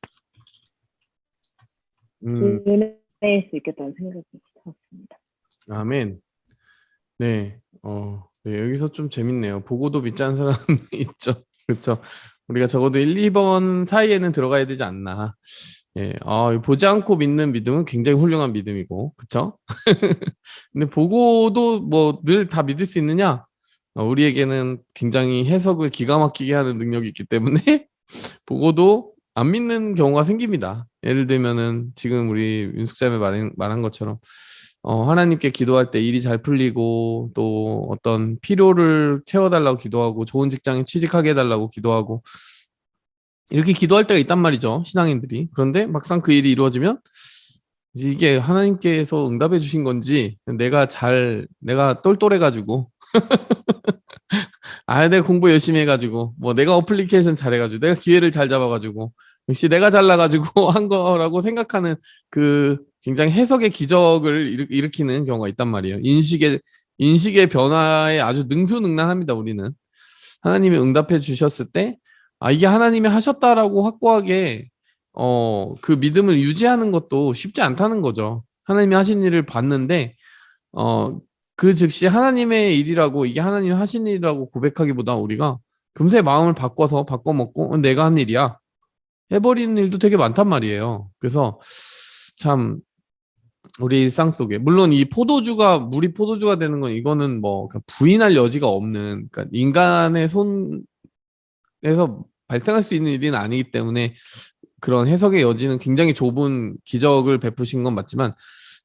은혜일 수 있겠다는 생각이 들었습니다. 아멘. 네. 네, 여기서 좀 재밌네요. 보고도 믿지 않는 사람이 있죠. 그렇죠. 우리가 적어도 1, 2번 사이에는 들어가야 되지 않나. 예, 보지 않고 믿는 믿음은 굉장히 훌륭한 믿음이고, 그쵸? 근데 보고도 뭐 늘 다 믿을 수 있느냐? 우리에게는 굉장히 해석을 기가 막히게 하는 능력이 있기 때문에 보고도 안 믿는 경우가 생깁니다. 예를 들면은 지금 우리 윤숙자매 말한 것처럼 하나님께 기도할 때 일이 잘 풀리고 또 어떤 필요를 채워달라고 기도하고 좋은 직장에 취직하게 해달라고 기도하고 이렇게 기도할 때가 있단 말이죠. 신앙인들이. 그런데 막상 그 일이 이루어지면 이게 하나님께서 응답해 주신 건지 내가 똘똘해가지고 아, 내가 공부 열심히 해가지고, 뭐 내가 어플리케이션 잘해가지고, 내가 기회를 잘 잡아가지고, 역시 내가 잘나가지고 한 거라고 생각하는 그 굉장히 해석의 기적을 일으키는 경우가 있단 말이에요. 인식의 변화에 아주 능수능란합니다, 우리는. 하나님이 응답해 주셨을 때, 아, 이게 하나님이 하셨다라고 확고하게, 그 믿음을 유지하는 것도 쉽지 않다는 거죠. 하나님이 하신 일을 봤는데, 그 즉시 하나님의 일이라고, 이게 하나님이 하신 일이라고 고백하기보다 우리가 금세 마음을 바꿔서 바꿔먹고, 내가 한 일이야. 해버리는 일도 되게 많단 말이에요. 그래서 참, 우리 일상 속에, 물론 이 물이 포도주가 되는 건 이거는 뭐 부인할 여지가 없는, 그러니까 인간의 손에서 발생할 수 있는 일은 아니기 때문에 그런 해석의 여지는 굉장히 좁은 기적을 베푸신 건 맞지만,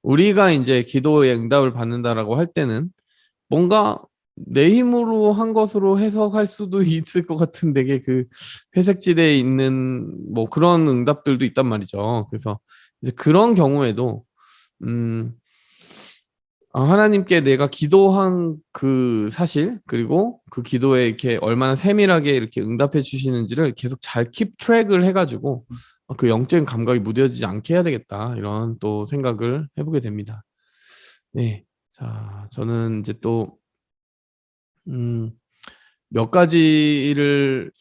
우리가 이제 기도의 응답을 받는다라고 할 때는 뭔가 내 힘으로 한 것으로 해석할 수도 있을 것 같은 되게 그 회색지대에 있는 뭐 그런 응답들도 있단 말이죠. 그래서 이제 그런 경우에도 하나님께 내가 기도한 그 사실, 그리고 그 기도에 이렇게 얼마나 세밀하게 이렇게 응답해 주시는지를 계속 잘 킵 트랙을 해가지고 그 영적인 감각이 무뎌지지 않게 해야 되겠다, 이런 또 생각을 해보게 됩니다. 네. 자, 저는 이제 또, 몇 가지를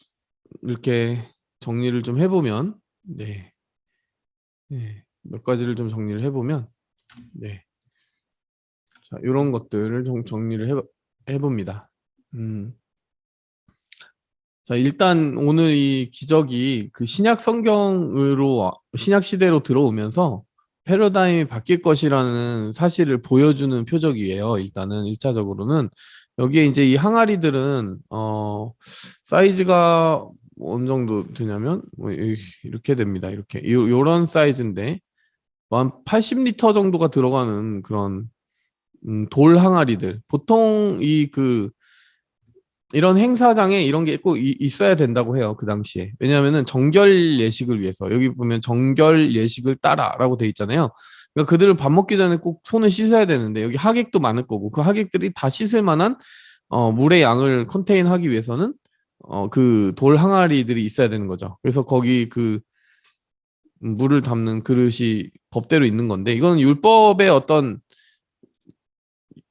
이렇게 정리를 좀 해보면, 네. 네. 몇 가지를 좀 정리를 해보면, 네. 자, 이런 것들을 좀 정리를 해봅니다. 자, 일단 오늘 이 기적이 그 신약 성경으로, 신약 시대로 들어오면서 패러다임이 바뀔 것이라는 사실을 보여주는 표적이에요. 일단은 1차적으로는. 여기에 이제 이 항아리들은, 사이즈가 어느 정도 되냐면, 뭐 이렇게 됩니다. 이렇게. 요런 사이즈인데, 한 80리터 정도가 들어가는 그런 돌 항아리들. 보통 이런 행사장에 이런 게 꼭 있어야 된다고 해요. 그 당시에. 왜냐하면은 정결 예식을 위해서. 여기 보면 정결 예식을 따라라고 돼 있잖아요. 그러니까 그들을 밥 먹기 전에 꼭 손을 씻어야 되는데, 여기 하객도 많을 거고, 그 하객들이 다 씻을 만한 물의 양을 컨테인하기 위해서는 그 돌 항아리들이 있어야 되는 거죠. 그래서 거기 그 물을 담는 그릇이 법대로 있는 건데, 이거는 율법의 어떤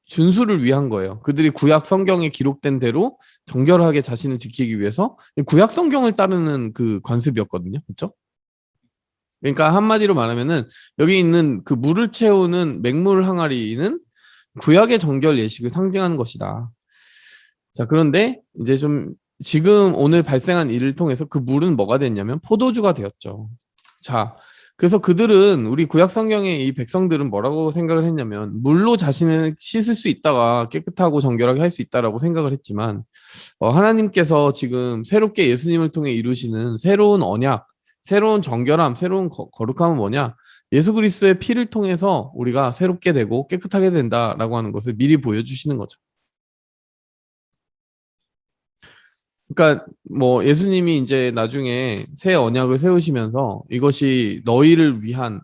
준수를 위한 거예요. 그들이 구약 성경에 기록된 대로 정결하게 자신을 지키기 위해서 구약 성경을 따르는 그 관습이었거든요. 그렇죠? 그러니까 한마디로 말하면은 여기 있는 그 물을 채우는 맹물 항아리는 구약의 정결 예식을 상징하는 것이다. 자, 그런데 이제 좀 지금 오늘 발생한 일을 통해서 그 물은 뭐가 됐냐면 포도주가 되었죠. 자, 그래서 그들은, 우리 구약 성경의 이 백성들은 뭐라고 생각을 했냐면, 물로 자신을 씻을 수 있다가 깨끗하고 정결하게 할 수 있다라고 생각을 했지만, 하나님께서 지금 새롭게 예수님을 통해 이루시는 새로운 언약, 새로운 정결함, 새로운 거룩함은 뭐냐? 예수 그리스도의 피를 통해서 우리가 새롭게 되고 깨끗하게 된다라고 하는 것을 미리 보여주시는 거죠. 그러니까 뭐 예수님이 이제 나중에 새 언약을 세우시면서 이것이 너희를 위한,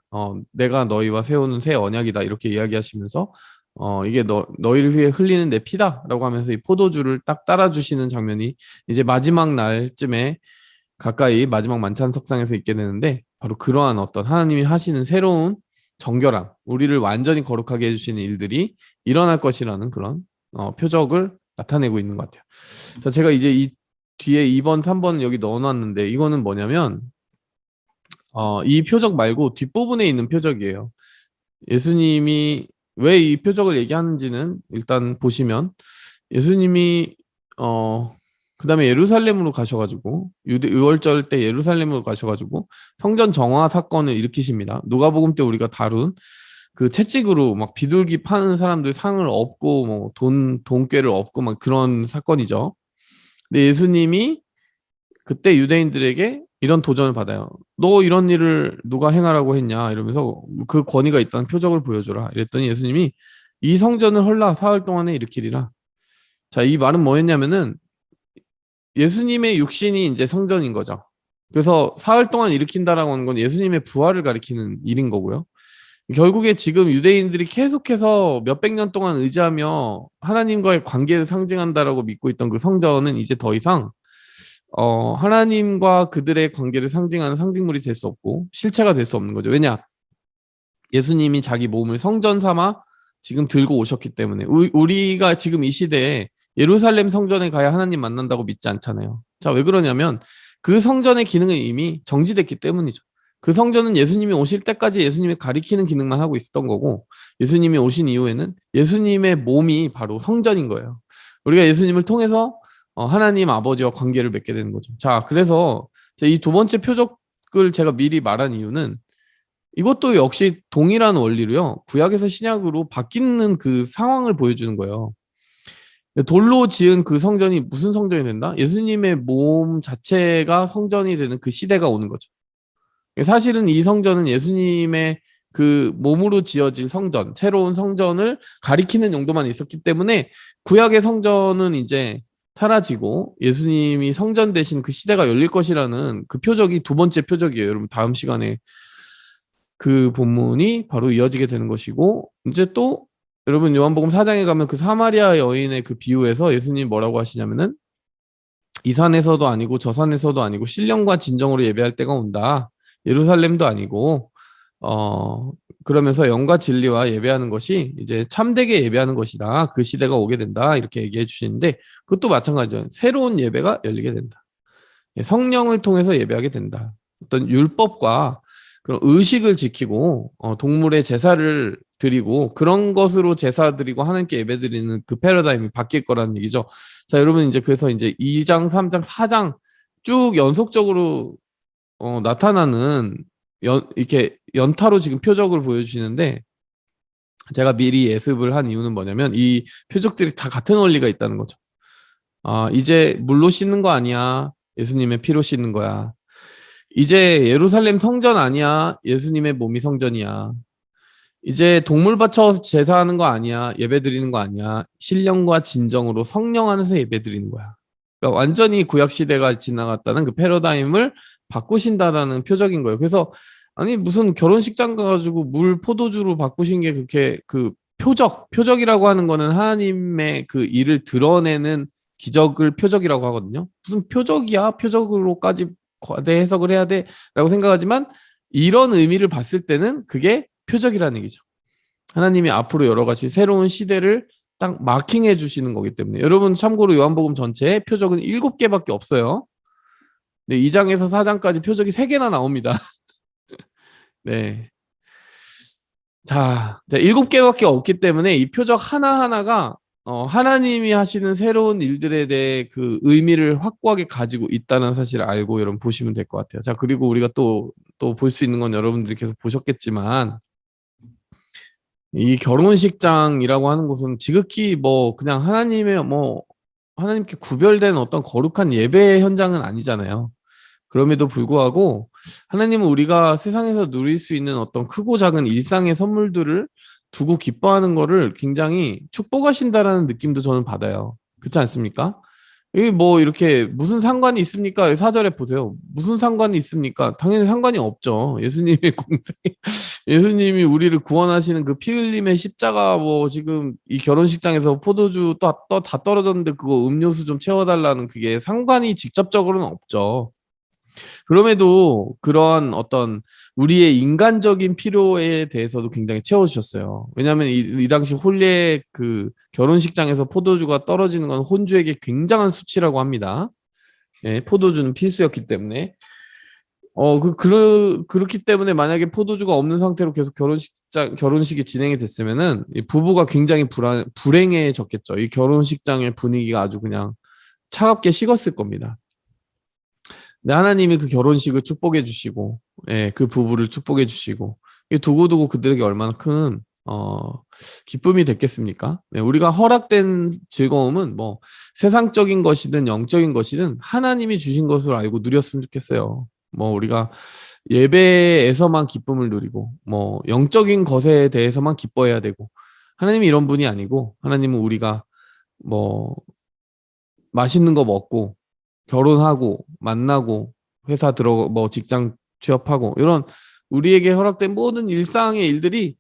내가 너희와 세우는 새 언약이다, 이렇게 이야기하시면서 이게 너희를 위해 흘리는 내 피다라고 하면서 이 포도주를 딱 따라주시는 장면이 이제 마지막 날쯤에 가까이 마지막 만찬석상에서 있게 되는데, 바로 그러한 어떤 하나님이 하시는 새로운 정결함, 우리를 완전히 거룩하게 해주시는 일들이 일어날 것이라는 그런 표적을 나타내고 있는 것 같아요. 자, 제가 이제 이 뒤에 2번, 3번은 여기 넣어놨는데, 이거는 뭐냐면 이 표적 말고 뒷부분에 있는 표적이에요. 예수님이 왜 이 표적을 얘기하는지는 일단 보시면, 예수님이 그 다음에 예루살렘으로 가셔가지고, 유월절 때 예루살렘으로 가셔가지고 성전 정화 사건을 일으키십니다. 누가복음 때 우리가 다룬 그 채찍으로 막 비둘기 파는 사람들 상을 업고 뭐 돈꾀를 업고 막 그런 사건이죠. 근데 예수님이 그때 유대인들에게 이런 도전을 받아요. 너 이런 일을 누가 행하라고 했냐, 이러면서 그 권위가 있다는 표적을 보여줘라. 이랬더니 예수님이 이 성전을 헐라 사흘 동안에 일으키리라. 자, 이 말은 뭐였냐면은 예수님의 육신이 이제 성전인 거죠. 그래서 사흘 동안 일으킨다라고 하는 건 예수님의 부활을 가리키는 일인 거고요. 결국에 지금 유대인들이 계속해서 몇백 년 동안 의지하며 하나님과의 관계를 상징한다라고 믿고 있던 그 성전은 이제 더 이상 하나님과 그들의 관계를 상징하는 상징물이 될 수 없고 실체가 될 수 없는 거죠. 왜냐? 예수님이 자기 몸을 성전 삼아 지금 들고 오셨기 때문에 우리가 지금 이 시대에 예루살렘 성전에 가야 하나님 만난다고 믿지 않잖아요. 자, 왜 그러냐면 그 성전의 기능은 이미 정지됐기 때문이죠. 그 성전은 예수님이 오실 때까지 예수님이 가리키는 기능만 하고 있었던 거고, 예수님이 오신 이후에는 예수님의 몸이 바로 성전인 거예요. 우리가 예수님을 통해서 하나님 아버지와 관계를 맺게 되는 거죠. 자, 그래서 이 두 번째 표적을 제가 미리 말한 이유는 이것도 역시 동일한 원리로요. 구약에서 신약으로 바뀌는 그 상황을 보여주는 거예요. 돌로 지은 그 성전이 무슨 성전이 된다? 예수님의 몸 자체가 성전이 되는 그 시대가 오는 거죠. 사실은 이 성전은 예수님의 그 몸으로 지어질 성전, 새로운 성전을 가리키는 용도만 있었기 때문에 구약의 성전은 이제 사라지고 예수님이 성전 되신 그 시대가 열릴 것이라는 그 표적이 두 번째 표적이에요. 여러분 다음 시간에 그 본문이 바로 이어지게 되는 것이고, 이제 또 여러분 요한복음 4장에 가면 그 사마리아 여인의 그 비유에서 예수님이 뭐라고 하시냐면은 이 산에서도 아니고 저 산에서도 아니고 신령과 진정으로 예배할 때가 온다. 예루살렘도 아니고 그러면서 영과 진리와 예배하는 것이 이제 참되게 예배하는 것이다. 그 시대가 오게 된다. 이렇게 얘기해 주시는데 그것도 마찬가지죠. 새로운 예배가 열리게 된다. 성령을 통해서 예배하게 된다. 어떤 율법과 그런 의식을 지키고 동물의 제사를 드리고 그런 것으로 제사 드리고 하나님께 예배 드리는 그 패러다임이 바뀔 거라는 얘기죠. 자, 여러분 이제 그래서 이제 2장, 3장, 4장 쭉 연속적으로 나타나는 이렇게 연타로 지금 표적을 보여주시는데 제가 미리 예습을 한 이유는 뭐냐면 이 표적들이 다 같은 원리가 있다는 거죠. 이제 물로 씻는 거 아니야. 예수님의 피로 씻는 거야. 이제 예루살렘 성전 아니야. 예수님의 몸이 성전이야. 이제 동물 바쳐 제사하는 거 아니야. 예배 드리는 거 아니야. 신령과 진정으로 성령 안에서 예배 드리는 거야. 그러니까 완전히 구약 시대가 지나갔다는 그 패러다임을 바꾸신다라는 표적인 거예요. 그래서 아니 무슨 결혼식장 가가지고 물 포도주로 바꾸신 게 그렇게 그 표적이라고 하는 거는 하나님의 그 일을 드러내는 기적을 표적이라고 하거든요. 무슨 표적이야? 표적으로까지 거대 해석을 해야 돼? 라고 생각하지만 이런 의미를 봤을 때는 그게 표적이라는 얘기죠. 하나님이 앞으로 여러 가지 새로운 시대를 딱 마킹해 주시는 거기 때문에 여러분 참고로 요한복음 전체에 표적은 7개밖에 없어요. 네, 2장에서 4장까지 표적이 3개나 나옵니다. 네. 자, 7개밖에 없기 때문에 이 표적 하나하나가 하나님이 하시는 새로운 일들에 대해 그 의미를 확고하게 가지고 있다는 사실을 알고 여러분 보시면 될 것 같아요. 자, 그리고 우리가 또 볼 수 있는 건 여러분들이 계속 보셨겠지만 이 결혼식장이라고 하는 곳은 지극히 뭐 그냥 하나님께 구별된 어떤 거룩한 예배 현장은 아니잖아요. 그럼에도 불구하고 하나님은 우리가 세상에서 누릴 수 있는 어떤 크고 작은 일상의 선물들을 두고 기뻐하는 거를 굉장히 축복하신다라는 느낌도 저는 받아요. 그렇지 않습니까? 이게 뭐 이렇게 무슨 상관이 있습니까? 4절에 보세요. 무슨 상관이 있습니까? 당연히 상관이 없죠. 예수님의 공생에 예수님이 우리를 구원하시는 그 피 흘림의 십자가 뭐 지금 이 결혼식장에서 포도주 또 다 떨어졌는데 그거 음료수 좀 채워달라는 그게 상관이 직접적으로는 없죠. 그럼에도 그런 어떤 우리의 인간적인 필요에 대해서도 굉장히 채워주셨어요. 왜냐하면 이 당시 홀례 그 결혼식장에서 포도주가 떨어지는 건 혼주에게 굉장한 수치라고 합니다. 예, 포도주는 필수였기 때문에. 그렇기 때문에 만약에 포도주가 없는 상태로 계속 결혼식이 진행이 됐으면은 이 부부가 굉장히 불행해졌겠죠. 이 결혼식장의 분위기가 아주 그냥 차갑게 식었을 겁니다. 근데 하나님이 그 결혼식을 축복해 주시고, 예, 그 부부를 축복해 주시고, 두고두고 그들에게 얼마나 큰, 기쁨이 됐겠습니까? 네, 우리가 허락된 즐거움은 뭐 세상적인 것이든 영적인 것이든 하나님이 주신 것을 알고 누렸으면 좋겠어요. 뭐 우리가 예배에서만 기쁨을 누리고, 뭐 영적인 것에 대해서만 기뻐해야 되고, 하나님이 이런 분이 아니고, 하나님은 우리가 뭐 맛있는 거 먹고, 결혼하고 만나고 회사 뭐 직장 취업하고 이런 우리에게 허락된 모든 일상의 일들이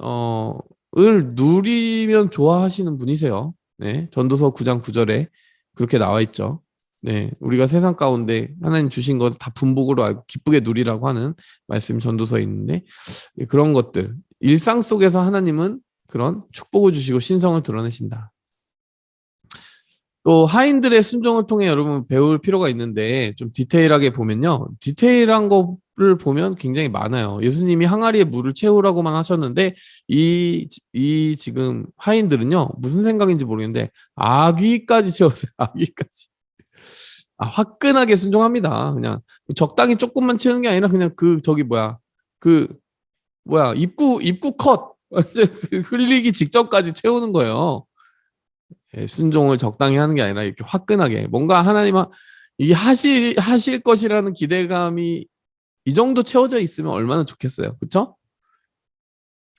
을 누리면 좋아하시는 분이세요. 네, 전도서 9장 9절에 그렇게 나와 있죠. 네, 우리가 세상 가운데 하나님 주신 것 다 분복으로 알고 기쁘게 누리라고 하는 말씀 전도서에 있는데 그런 것들 일상 속에서 하나님은 그런 축복을 주시고 신성을 드러내신다. 또 하인들의 순종을 통해 여러분 배울 필요가 있는데 좀 디테일하게 보면요. 디테일한 거를 보면 굉장히 많아요. 예수님이 항아리에 물을 채우라고만 하셨는데 이 지금 하인들은요. 무슨 생각인지 모르겠는데 아귀까지 채웠어요. 아귀까지. 화끈하게 순종합니다. 그냥 적당히 조금만 채우는 게 아니라 그냥 입구 컷 완전 흘리기 직전까지 채우는 거예요. 예, 순종을 적당히 하는 게 아니라 이렇게 화끈하게 뭔가 하나님은 이게 하실 것이라는 기대감이 이 정도 채워져 있으면 얼마나 좋겠어요. 그렇죠?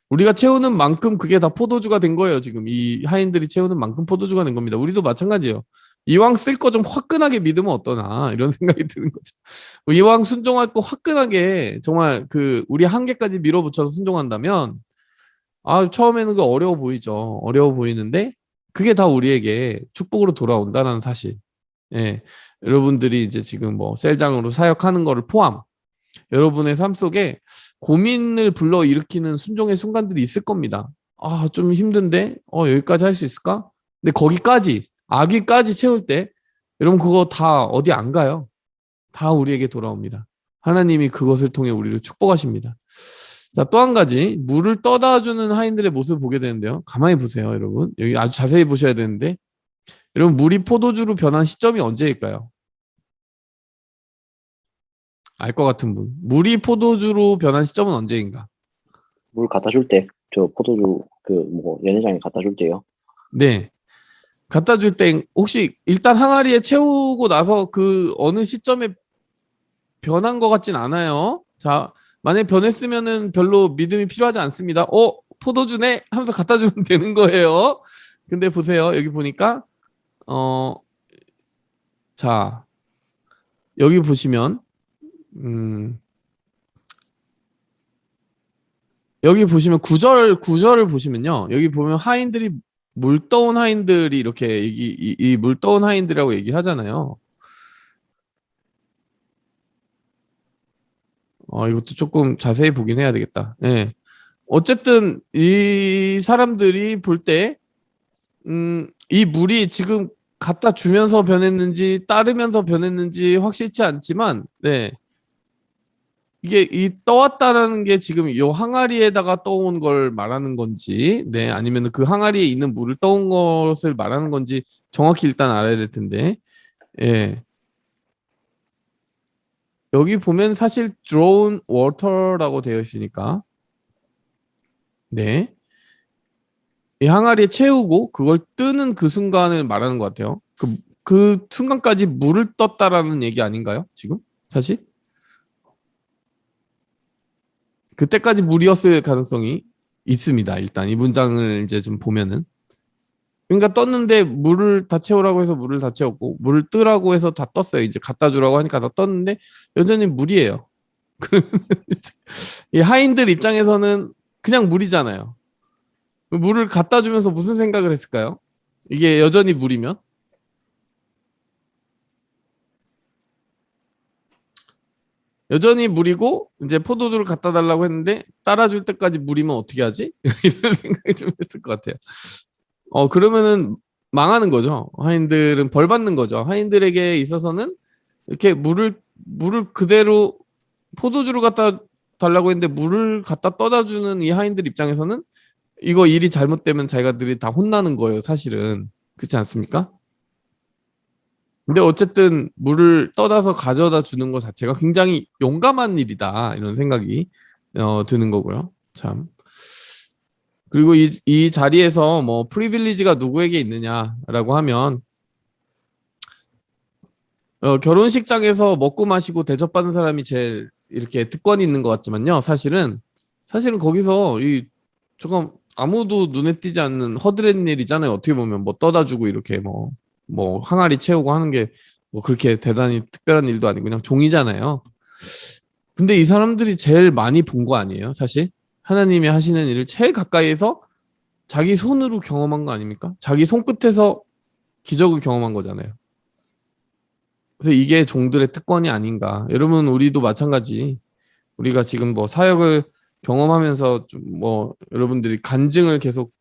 우리가 채우는 만큼 그게 다 포도주가 된 거예요. 지금 이 하인들이 채우는 만큼 포도주가 된 겁니다. 우리도 마찬가지예요. 이왕 쓸 거 좀 화끈하게 믿으면 어떠나 이런 생각이 드는 거죠. 이왕 순종할 거 화끈하게 정말 우리 한계까지 밀어붙여서 순종한다면 처음에는 그 어려워 보이죠. 어려워 보이는데 그게 다 우리에게 축복으로 돌아온다는 사실. 예. 여러분들이 이제 지금 뭐 셀장으로 사역하는 거를 포함 여러분의 삶 속에 고민을 불러일으키는 순종의 순간들이 있을 겁니다. 좀 힘든데 여기까지 할 수 있을까? 근데 거기까지 아기까지 채울 때 여러분 그거 다 어디 안 가요. 다 우리에게 돌아옵니다. 하나님이 그것을 통해 우리를 축복하십니다. 자, 또 한 가지 물을 떠다 주는 하인들의 모습을 보게 되는데요. 가만히 보세요, 여러분. 여기 아주 자세히 보셔야 되는데 여러분 물이 포도주로 변한 시점이 언제일까요? 알 것 같은 분. 물이 포도주로 변한 시점은 언제인가? 물 갖다 줄 때, 저 포도주 연회장에 갖다 줄 때요. 네. 갖다 줄 때 혹시 일단 항아리에 채우고 나서 그 어느 시점에 변한 것 같진 않아요. 자, 만약에 변했으면은 별로 믿음이 필요하지 않습니다. 포도주네 하면서 갖다 주면 되는 거예요. 근데 보세요. 여기 보니까 자, 여기 보시면 여기 보시면 구절을 보시면요. 여기 보면 하인들이 물 떠온 하인들이 이렇게 이 물 떠온 하인들이라고 얘기하잖아요. 이것도 조금 자세히 보긴 해야 되겠다. 예. 어쨌든 이 사람들이 볼 때 이 물이 지금 갖다 주면서 변했는지 따르면서 변했는지 확실치 않지만 네. 이게 떠왔다라는 게 지금 요 항아리에다가 떠온 걸 말하는 건지 네 아니면 그 항아리에 있는 물을 떠온 것을 말하는 건지 정확히 일단 알아야 될 텐데 예. 여기 보면 사실 drawn water라고 되어 있으니까 네. 이 항아리에 채우고 그걸 뜨는 그 순간을 말하는 것 같아요. 그 순간까지 물을 떴다라는 얘기 아닌가요? 지금 사실? 그때까지 물이었을 가능성이 있습니다. 일단 이 문장을 이제 좀 보면은 그러니까 떴는데 물을 다 채우라고 해서 물을 다 채웠고 물을 뜨라고 해서 다 떴어요. 이제 갖다 주라고 하니까 다 떴는데 여전히 물이에요. 이 하인들 입장에서는 그냥 물이잖아요. 물을 갖다 주면서 무슨 생각을 했을까요? 이게 여전히 물이면? 여전히 물이고 이제 포도주를 갖다 달라고 했는데 따라줄 때까지 물이면 어떻게 하지? 이런 생각이 좀 했을 것 같아요. 그러면은 망하는 거죠. 하인들은 벌 받는 거죠. 하인들에게 있어서는 이렇게 물을 그대로 포도주를 갖다 달라고 했는데 물을 갖다 떠다 주는 이 하인들 입장에서는 이거 일이 잘못되면 자기가들이 다 혼나는 거예요, 사실은. 그렇지 않습니까? 근데 어쨌든 물을 떠다서 가져다 주는 것 자체가 굉장히 용감한 일이다. 이런 생각이 드는 거고요. 참. 그리고 이 자리에서 뭐 프리빌리지가 누구에게 있느냐라고 하면 결혼식장에서 먹고 마시고 대접받는 사람이 제일 이렇게 특권이 있는 것 같지만요. 사실은 거기서 조금 아무도 눈에 띄지 않는 허드렛 일이잖아요. 어떻게 보면 뭐 떠다 주고 이렇게 뭐 항아리 채우고 하는 게 뭐 그렇게 대단히 특별한 일도 아니고 그냥 종이잖아요. 근데 이 사람들이 제일 많이 본 거 아니에요, 사실? 하나님이 하시는 일을 제일 가까이에서 자기 손으로 경험한 거 아닙니까? 자기 손끝에서 기적을 경험한 거잖아요. 그래서 이게 종들의 특권이 아닌가. 여러분, 우리도 마찬가지. 우리가 지금 뭐 사역을 경험하면서 좀 뭐 여러분들이 간증을 계속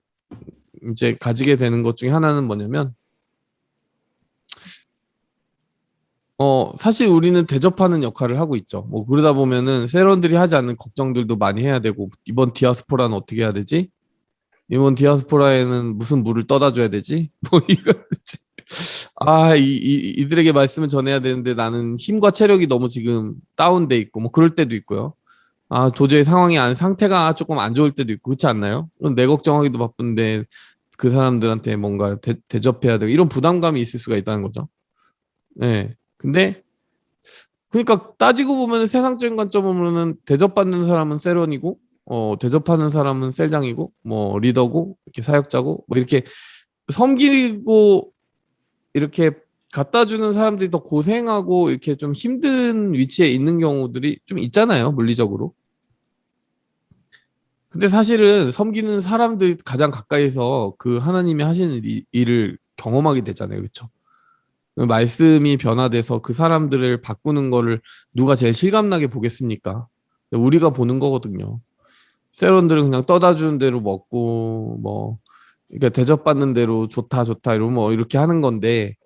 이제 가지게 되는 것 중에 하나는 뭐냐면, 사실 우리는 대접하는 역할을 하고 있죠. 뭐 그러다 보면은 세런들이 하지 않는 걱정들도 많이 해야 되고, 이번 디아스포라는 어떻게 해야 되지? 이번 디아스포라에는 무슨 물을 떠다 줘야 되지? 뭐 이거 이들에게 말씀을 전해야 되는데 나는 힘과 체력이 너무 지금 다운돼 있고 뭐 그럴 때도 있고요. 도저히 상태가 조금 안 좋을 때도 있고 그렇지 않나요? 그럼 내 걱정하기도 바쁜데 그 사람들한테 뭔가 대접해야 되고 이런 부담감이 있을 수가 있다는 거죠. 네. 근데 그러니까 따지고 보면 세상적인 관점으로는 대접받는 사람은 세런이고 대접하는 사람은 셀장이고 뭐 리더고 이렇게 사역자고 뭐 이렇게 섬기고 이렇게 갖다 주는 사람들이 더 고생하고 이렇게 좀 힘든 위치에 있는 경우들이 좀 있잖아요, 물리적으로. 근데 사실은 섬기는 사람들이 가장 가까이서 그 하나님이 하시는 일을 경험하게 되잖아요, 그렇죠? 말씀이 변화돼서 그 사람들을 바꾸는 거를 누가 제일 실감나게 보겠습니까? 우리가 보는 거거든요. 세론들은 그냥 떠다 주는 대로 먹고 뭐 그러니까 대접받는 대로 좋다 좋다 이러면 뭐 이렇게 하는 건데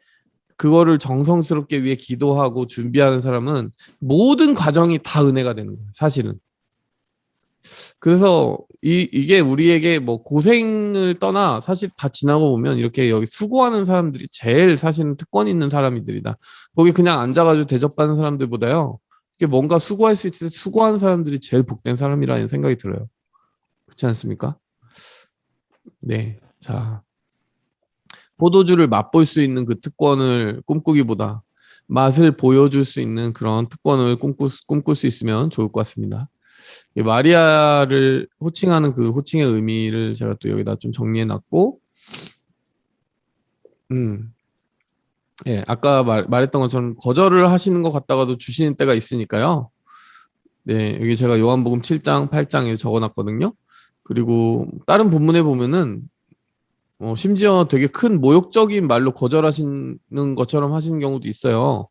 그거를 정성스럽게 위해 기도하고 준비하는 사람은 모든 과정이 다 은혜가 되는 거예요, 사실은. 그래서 이게 우리에게 뭐 고생을 떠나 사실 다 지나고 보면 이렇게 여기 수고하는 사람들이 제일 사실은 특권 있는 사람들이다. 거기 그냥 앉아가지고 대접받는 사람들보다요. 이게 뭔가 수고할 수 있을 때 수고하는 사람들이 제일 복된 사람이라는 생각이 들어요. 그렇지 않습니까? 네. 자, 포도주를 맛볼 수 있는 그 특권을 꿈꾸기보다 맛을 보여줄 수 있는 그런 특권을 꿈꿀 수 있으면 좋을 것 같습니다. 마리아를 호칭하는 그 호칭의 의미를 제가 또 여기다 좀 정리해 놨고, 예, 아까 말했던 것처럼 거절을 하시는 것 같다가도 주시는 때가 있으니까요. 네, 여기 제가 요한복음 7장, 8장에 적어 놨거든요. 그리고 다른 본문에 보면은 심지어 되게 큰 모욕적인 말로 거절하시는 것처럼 하시는 경우도 있어요.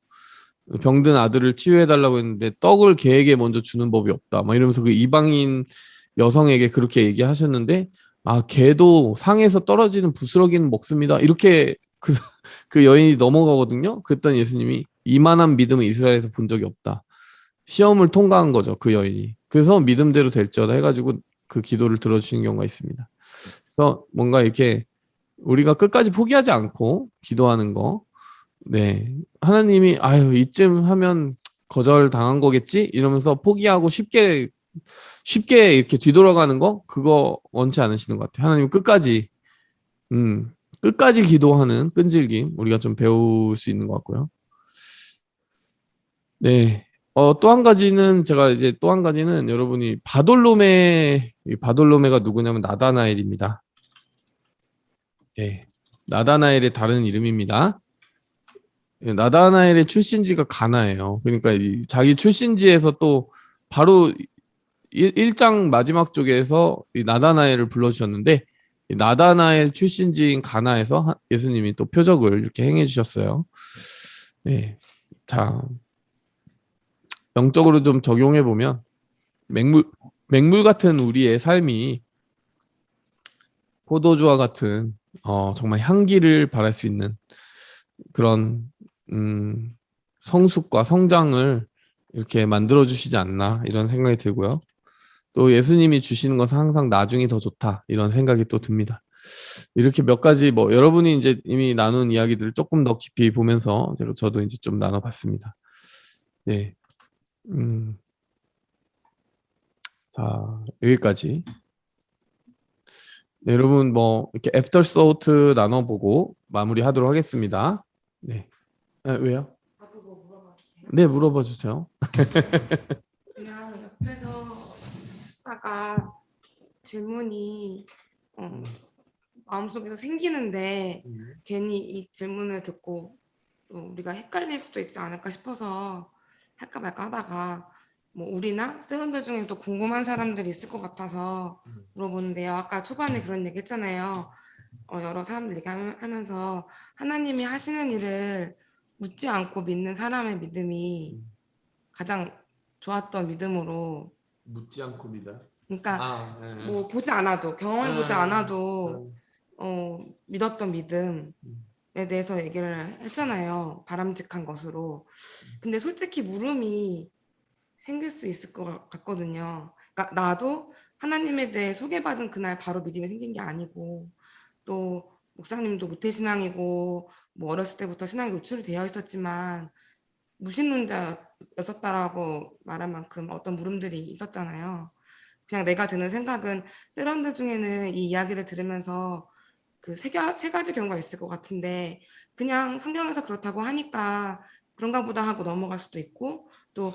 병든 아들을 치유해달라고 했는데 떡을 개에게 먼저 주는 법이 없다. 막 이러면서 그 이방인 여성에게 그렇게 얘기하셨는데, 개도 상에서 떨어지는 부스러기는 먹습니다. 이렇게 그 여인이 넘어가거든요. 그랬더니 예수님이 이만한 믿음은 이스라엘에서 본 적이 없다. 시험을 통과한 거죠, 그 여인이. 그래서 믿음대로 될지어다 해가지고 그 기도를 들어주시는 경우가 있습니다. 그래서 뭔가 이렇게 우리가 끝까지 포기하지 않고 기도하는 거, 네. 하나님이, 이쯤 하면 거절 당한 거겠지? 이러면서 포기하고 쉽게 이렇게 뒤돌아가는 거, 그거 원치 않으시는 것 같아요. 하나님 끝까지 기도하는 끈질김, 우리가 좀 배울 수 있는 것 같고요. 네. 또 한 가지는, 여러분이 바돌로메가 누구냐면 나다나엘입니다. 예. 나다나엘의 다른 이름입니다. 나다나엘의 출신지가 가나예요. 그러니까 자기 출신지에서 또 바로 1장 마지막 쪽에서 이 나다나엘을 불러주셨는데 이 나다나엘 출신지인 가나에서 예수님이 또 표적을 이렇게 행해 주셨어요. 네. 자, 영적으로 좀 적용해 보면 맹물 같은 우리의 삶이 포도주와 같은 정말 향기를 발할 수 있는 그런 성숙과 성장을 이렇게 만들어 주시지 않나 이런 생각이 들고요. 또 예수님이 주시는 것은 항상 나중이 더 좋다 이런 생각이 또 듭니다. 이렇게 몇 가지 뭐 여러분이 이제 이미 나눈 이야기들을 조금 더 깊이 보면서 저도 이제 좀 나눠봤습니다. 네, 자 여기까지. 네, 여러분 뭐 이렇게 애프터 소트 나눠보고 마무리하도록 하겠습니다. 네, 왜요? 네, 물어봐 주세요. 그냥 옆에서 하다가 질문이 마음속에서 생기는데 괜히 이 질문을 듣고 또 우리가 헷갈릴 수도 있지 않을까 싶어서 할까 말까 하다가 뭐 우리나 세런들 중에 또 궁금한 사람들이 있을 것 같아서 물어보는데요. 아까 초반에 그런 얘기 했잖아요. 여러 사람들 얘기하면서 하나님이 하시는 일을 묻지 않고 믿는 사람의 믿음이 가장 좋았던 믿음으로, 묻지 않고 믿어요. 그러니까 예. 뭐 보지 않아도, 경험해 보지 않아도 믿었던 믿음에 대해서 얘기를 했잖아요. 바람직한 것으로. 근데 솔직히 물음이 생길 수 있을 것 같거든요. 그러니까 나도 하나님에 대해 소개받은 그날 바로 믿음이 생긴 게 아니고, 또 목사님도 모태신앙이고 뭐 어렸을 때부터 신앙에 노출이 되어 있었지만 무신론자였었다라고 말할 만큼 어떤 물음들이 있었잖아요. 그냥 내가 드는 생각은 세런들 중에는 이 이야기를 들으면서 그 세 가지 경우가 있을 것 같은데, 그냥 성경에서 그렇다고 하니까 그런가 보다 하고 넘어갈 수도 있고, 또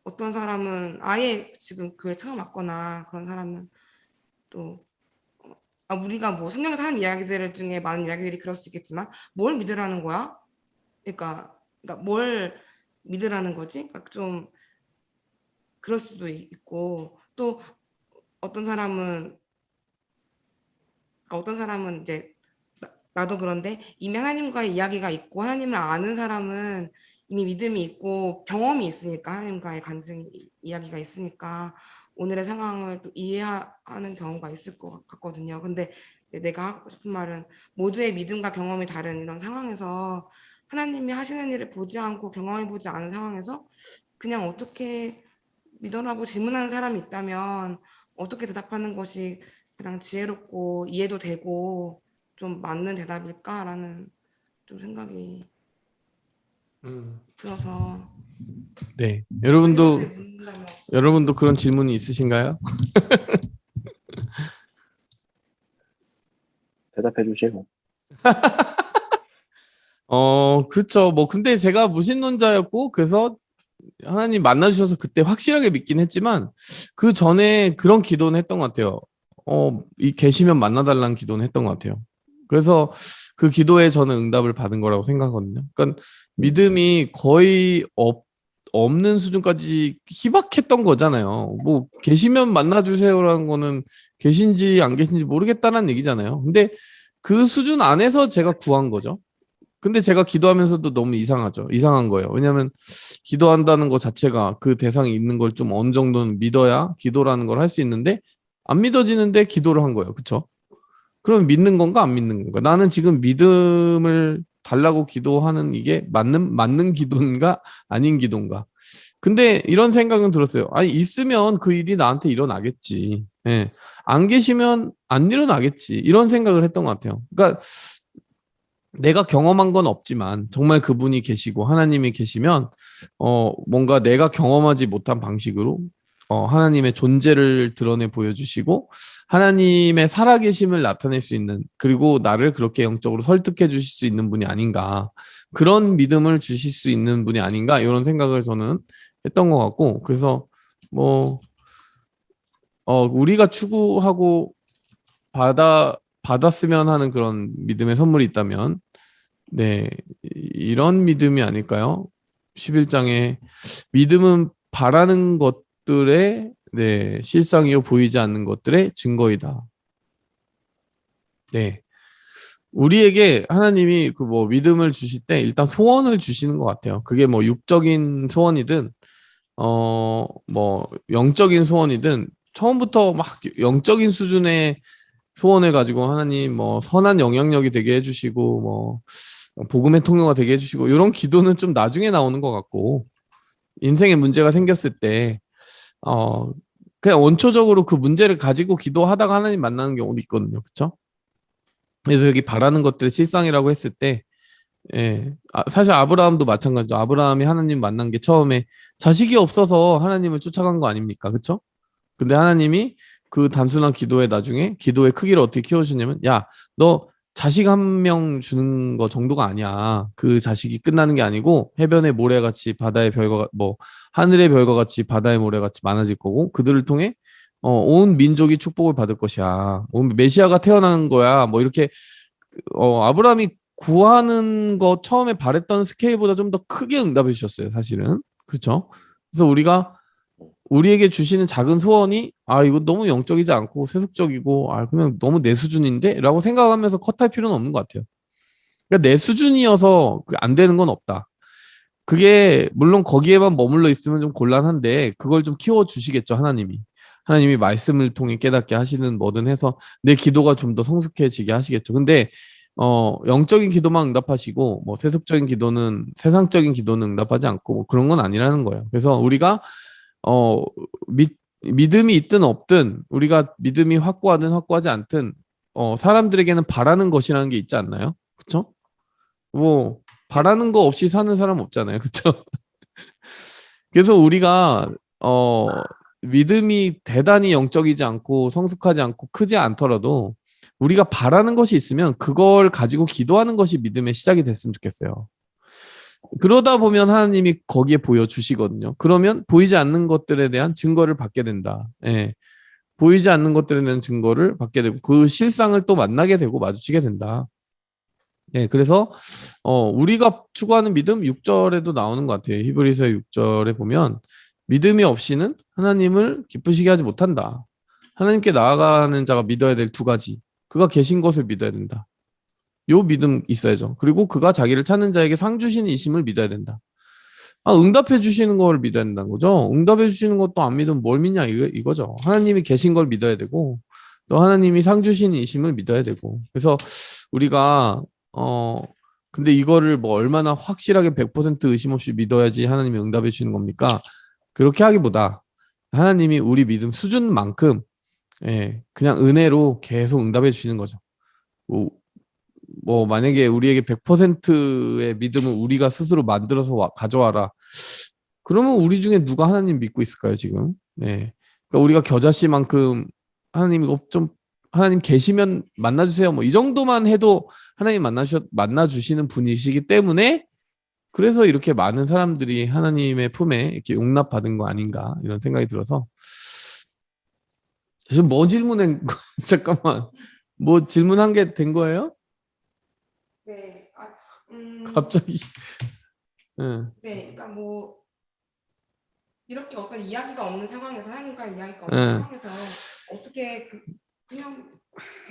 어떤 사람은 아예 지금 교회 처음 왔거나 그런 사람은 또 우리가 뭐 성경에서 하는 이야기들 중에 많은 이야기들이 그럴 수 있겠지만 뭘 믿으라는 거야? 그러니까 뭘 믿으라는 거지? 그러니까 좀 그럴 수도 있고, 또 어떤 사람은 이제 나도 그런데 이미 하나님과의 이야기가 있고 하나님을 아는 사람은 이미 믿음이 있고 경험이 있으니까, 하나님과의 간증 이야기가 있으니까 오늘의 상황을 또 이해하는 경우가 있을 것 같거든요. 근데 내가 하고 싶은 말은 모두의 믿음과 경험이 다른 이런 상황에서 하나님이 하시는 일을 보지 않고 경험해 보지 않은 상황에서 그냥 어떻게 믿어라고 질문하는 사람이 있다면 어떻게 대답하는 것이 가장 지혜롭고 이해도 되고 좀 맞는 대답일까라는 좀 생각이 들어서. 네, 여러분도 그런 질문이 있으신가요? 대답해 주세요. 그쵸. 뭐 근데 제가 무신론자였고 그래서 하나님 만나주셔서 그때 확실하게 믿긴 했지만 그 전에 그런 기도는 했던 것 같아요. 계시면 만나달라는 기도는 했던 것 같아요. 그래서 그 기도에 저는 응답을 받은 거라고 생각하거든요. 그러니까 믿음이 거의 없는 수준까지 희박했던 거잖아요. 뭐 계시면 만나주세요라는 거는 계신지 안 계신지 모르겠다는 얘기잖아요. 근데 그 수준 안에서 제가 구한 거죠. 근데 제가 기도하면서도 너무 이상한 거예요. 왜냐하면 기도한다는 것 자체가 그 대상이 있는 걸 좀 어느 정도는 믿어야 기도라는 걸 할 수 있는데 안 믿어지는데 기도를 한 거예요. 그쵸? 그럼 믿는 건가 안 믿는 건가? 나는 지금 믿음을 달라고 기도하는 이게 맞는 기도인가 아닌 기도인가? 근데 이런 생각은 들었어요. 아니 있으면 그 일이 나한테 일어나겠지. 예. 안 계시면 안 일어나겠지. 이런 생각을 했던 것 같아요. 그러니까 내가 경험한 건 없지만 정말 그분이 계시고 하나님이 계시면 뭔가 내가 경험하지 못한 방식으로 하나님의 존재를 드러내 보여주시고 하나님의 살아계심을 나타낼 수 있는, 그리고 나를 그렇게 영적으로 설득해 주실 수 있는 분이 아닌가, 그런 믿음을 주실 수 있는 분이 아닌가, 이런 생각을 저는 했던 것 같고, 그래서 뭐 우리가 추구하고 받았으면 하는 그런 믿음의 선물이 있다면 네, 이런 믿음이 아닐까요? 11장에 믿음은 바라는 것들의 실상이요 보이지 않는 것들의 증거이다. 네. 우리에게 하나님이 그 뭐 믿음을 주실 때 일단 소원을 주시는 것 같아요. 그게 뭐 육적인 소원이든 뭐 영적인 소원이든 처음부터 막 영적인 수준의 소원을 가지고 하나님 뭐 선한 영향력이 되게 해주시고 뭐 복음의 통로가 되게 해주시고 이런 기도는 좀 나중에 나오는 것 같고, 인생에 문제가 생겼을 때 그냥 원초적으로 그 문제를 가지고 기도하다가 하나님 만나는 경우도 있거든요. 그렇죠? 그래서 여기 바라는 것들의 실상이라고 했을 때 사실 아브라함도 마찬가지죠. 아브라함이 하나님 만난 게 처음에 자식이 없어서 하나님을 쫓아간 거 아닙니까? 그렇죠? 근데 하나님이 그 단순한 기도에 나중에 기도의 크기를 어떻게 키워주냐면, 야, 너 자식 한 명 주는 거 정도가 아니야. 그 자식이 끝나는 게 아니고 해변의 모래같이 바다의 별과 뭐 하늘의 별과 같이 바다의 모래같이 많아질 거고, 그들을 통해 온 민족이 축복을 받을 것이야. 온 메시아가 태어나는 거야. 뭐 이렇게 아브라함이 구하는 거 처음에 바랬던 스케일보다 좀 더 크게 응답해 주셨어요. 사실은. 그렇죠? 그래서 우리가 우리에게 주시는 작은 소원이 이거 너무 영적이지 않고 세속적이고 그냥 너무 내 수준인데? 라고 생각하면서 컷할 필요는 없는 것 같아요. 그러니까 내 수준이어서 안 되는 건 없다. 그게 물론 거기에만 머물러 있으면 좀 곤란한데 그걸 좀 키워주시겠죠, 하나님이. 하나님이 말씀을 통해 깨닫게 하시는 뭐든 해서 내 기도가 좀 더 성숙해지게 하시겠죠. 근데 영적인 기도만 응답하시고 뭐 세상적인 기도는 응답하지 않고 뭐 그런 건 아니라는 거예요. 그래서 우리가 믿음이 있든 없든 우리가 믿음이 확고하든 확고하지 않든 사람들에게는 바라는 것이라는 게 있지 않나요? 그렇죠? 뭐 바라는 거 없이 사는 사람 없잖아요. 그렇죠? 그래서 우리가 믿음이 대단히 영적이지 않고 성숙하지 않고 크지 않더라도 우리가 바라는 것이 있으면 그걸 가지고 기도하는 것이 믿음의 시작이 됐으면 좋겠어요. 그러다 보면 하나님이 거기에 보여주시거든요. 그러면 보이지 않는 것들에 대한 증거를 받게 된다. 예. 보이지 않는 것들에 대한 증거를 받게 되고 그 실상을 또 만나게 되고 마주치게 된다. 예, 그래서 우리가 추구하는 믿음 6절에도 나오는 것 같아요. 히브리서 6절에 보면 믿음이 없이는 하나님을 기쁘시게 하지 못한다. 하나님께 나아가는 자가 믿어야 될 두 가지. 그가 계신 것을 믿어야 된다. 요 믿음 있어야죠. 그리고 그가 자기를 찾는 자에게 상 주시는 이심을 믿어야 된다. 응답해 주시는 걸 믿어야 된다는 거죠. 응답해 주시는 것도 안 믿으면 뭘 믿냐 이거죠. 하나님이 계신 걸 믿어야 되고 또 하나님이 상 주시는 이심을 믿어야 되고. 그래서 우리가 근데 이거를 뭐 얼마나 확실하게 100% 의심 없이 믿어야지 하나님이 응답해 주시는 겁니까? 그렇게 하기보다 하나님이 우리 믿음 수준만큼 그냥 은혜로 계속 응답해 주시는 거죠. 뭐 만약에 우리에게 100%의 믿음을 우리가 스스로 만들어서 가져와라. 그러면 우리 중에 누가 하나님 믿고 있을까요, 지금? 네. 그러니까 우리가 겨자씨만큼 하나님 이거 좀 하나님 계시면 만나주세요. 뭐 이 정도만 해도 하나님 만나주시는 분이시기 때문에 그래서 이렇게 많은 사람들이 하나님의 품에 이렇게 용납받은 거 아닌가 이런 생각이 들어서 지금 뭐 질문한 잠깐만 뭐 질문한 게 된 거예요? 네. 갑자기 응. 네, 그러니까 뭐 이렇게 어떤 이야기가 없는 상황에서 하나님과 이야기가 없는 상황에서 어떻게 그냥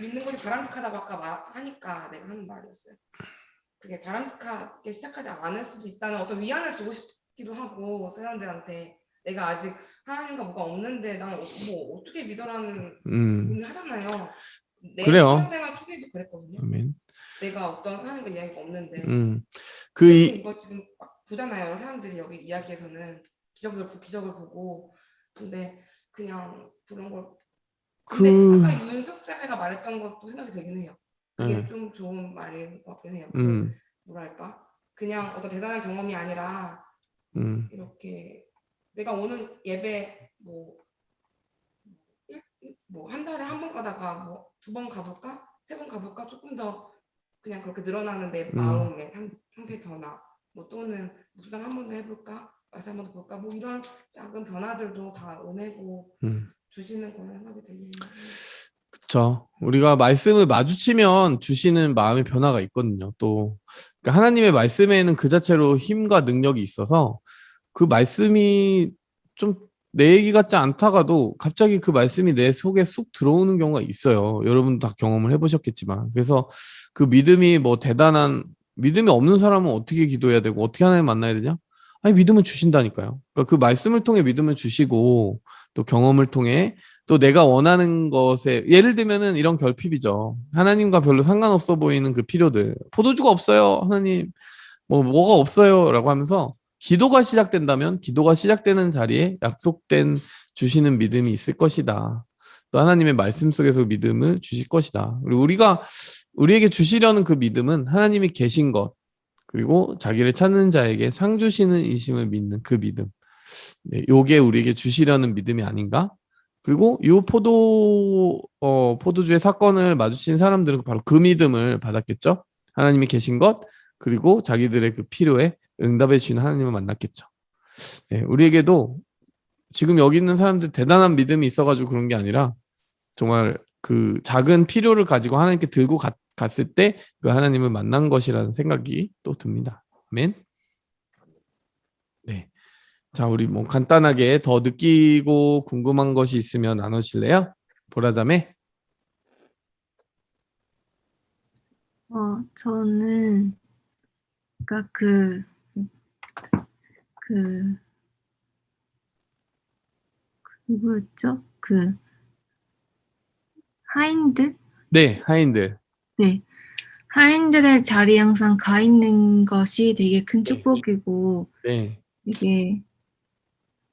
믿는 것이 바람직하다고 아까 말하니까 내가 하는 말이었어요. 그게 바람직하게 시작하지 않을 수도 있다는 어떤 위안을 주고 싶기도 하고 사람들한테 내가 아직 하나님과 뭐가 없는데 난 뭐 어떻게 믿어라는 의미 하잖아요. 내 신앙생활 초기에도 그랬거든요. 아멘. 내가 어떤 하나님과 이야기가 없는데 이거 지금 막 보잖아요. 사람들이 여기 이야기에서는 기적을 보고 근데 그냥 그런 걸 근데 아까 윤숙자매가 말했던 것도 생각이 되긴 해요. 그게 좀 좋은 말인 것 같긴 해요. 뭐랄까 그냥 어떤 대단한 경험이 아니라 이렇게 내가 오는 예배 뭐 한 달에 한 번 가다가 뭐 2번 가볼까 3번 가볼까 조금 더 그냥 그렇게 늘어나는 내 마음의 상태 변화 뭐 또는 묵상 한 번 더 해볼까 말씀 한 번 더 볼까 뭐 이런 작은 변화들도 다 은혜고 주시는 거라 생각이 되네요. 그렇죠. 우리가 말씀을 마주치면 주시는 마음의 변화가 있거든요. 또 그러니까 하나님의 말씀에는 그 자체로 힘과 능력이 있어서 그 말씀이 좀 내 얘기 같지 않다가도 갑자기 그 말씀이 내 속에 쑥 들어오는 경우가 있어요. 여러분 다 경험을 해보셨겠지만 그래서 그 믿음이 뭐 대단한 믿음이 없는 사람은 어떻게 기도해야 되고 어떻게 하나님 만나야 되냐? 아니 믿음을 주신다니까요. 그러니까 그 말씀을 통해 믿음을 주시고 또 경험을 통해 또 내가 원하는 것에 예를 들면은 이런 결핍이죠. 하나님과 별로 상관없어 보이는 그 필요들. 포도주가 없어요. 하나님 뭐가 없어요라고 하면서 기도가 시작된다면 기도가 시작되는 자리에 약속된 주시는 믿음이 있을 것이다. 또 하나님의 말씀 속에서 믿음을 주실 것이다. 그리고 우리에게 주시려는 그 믿음은 하나님이 계신 것 그리고 자기를 찾는 자에게 상 주시는 인심을 믿는 그 믿음. 네, 요게 우리에게 주시려는 믿음이 아닌가? 그리고 요 포도주의 사건을 마주친 사람들은 바로 그 믿음을 받았겠죠. 하나님이 계신 것 그리고 자기들의 그 필요에 응답해 주시는 하나님을 만났겠죠. 네, 우리에게도 지금 여기 있는 사람들 대단한 믿음이 있어가지고 그런 게 아니라 정말 그 작은 필요를 가지고 하나님께 들고 갔을 때 그 하나님을 만난 것이라는 생각이 또 듭니다. 아멘. 네. 자, 우리 뭐 간단하게 더 느끼고 궁금한 것이 있으면 나누실래요? 보라자매? 저는 그러니까 그 누구였죠? 그 하인들? 네, 하인들. 네. 하인들의 자리에 항상 가 있는 것이 되게 큰 축복이고 네. 되게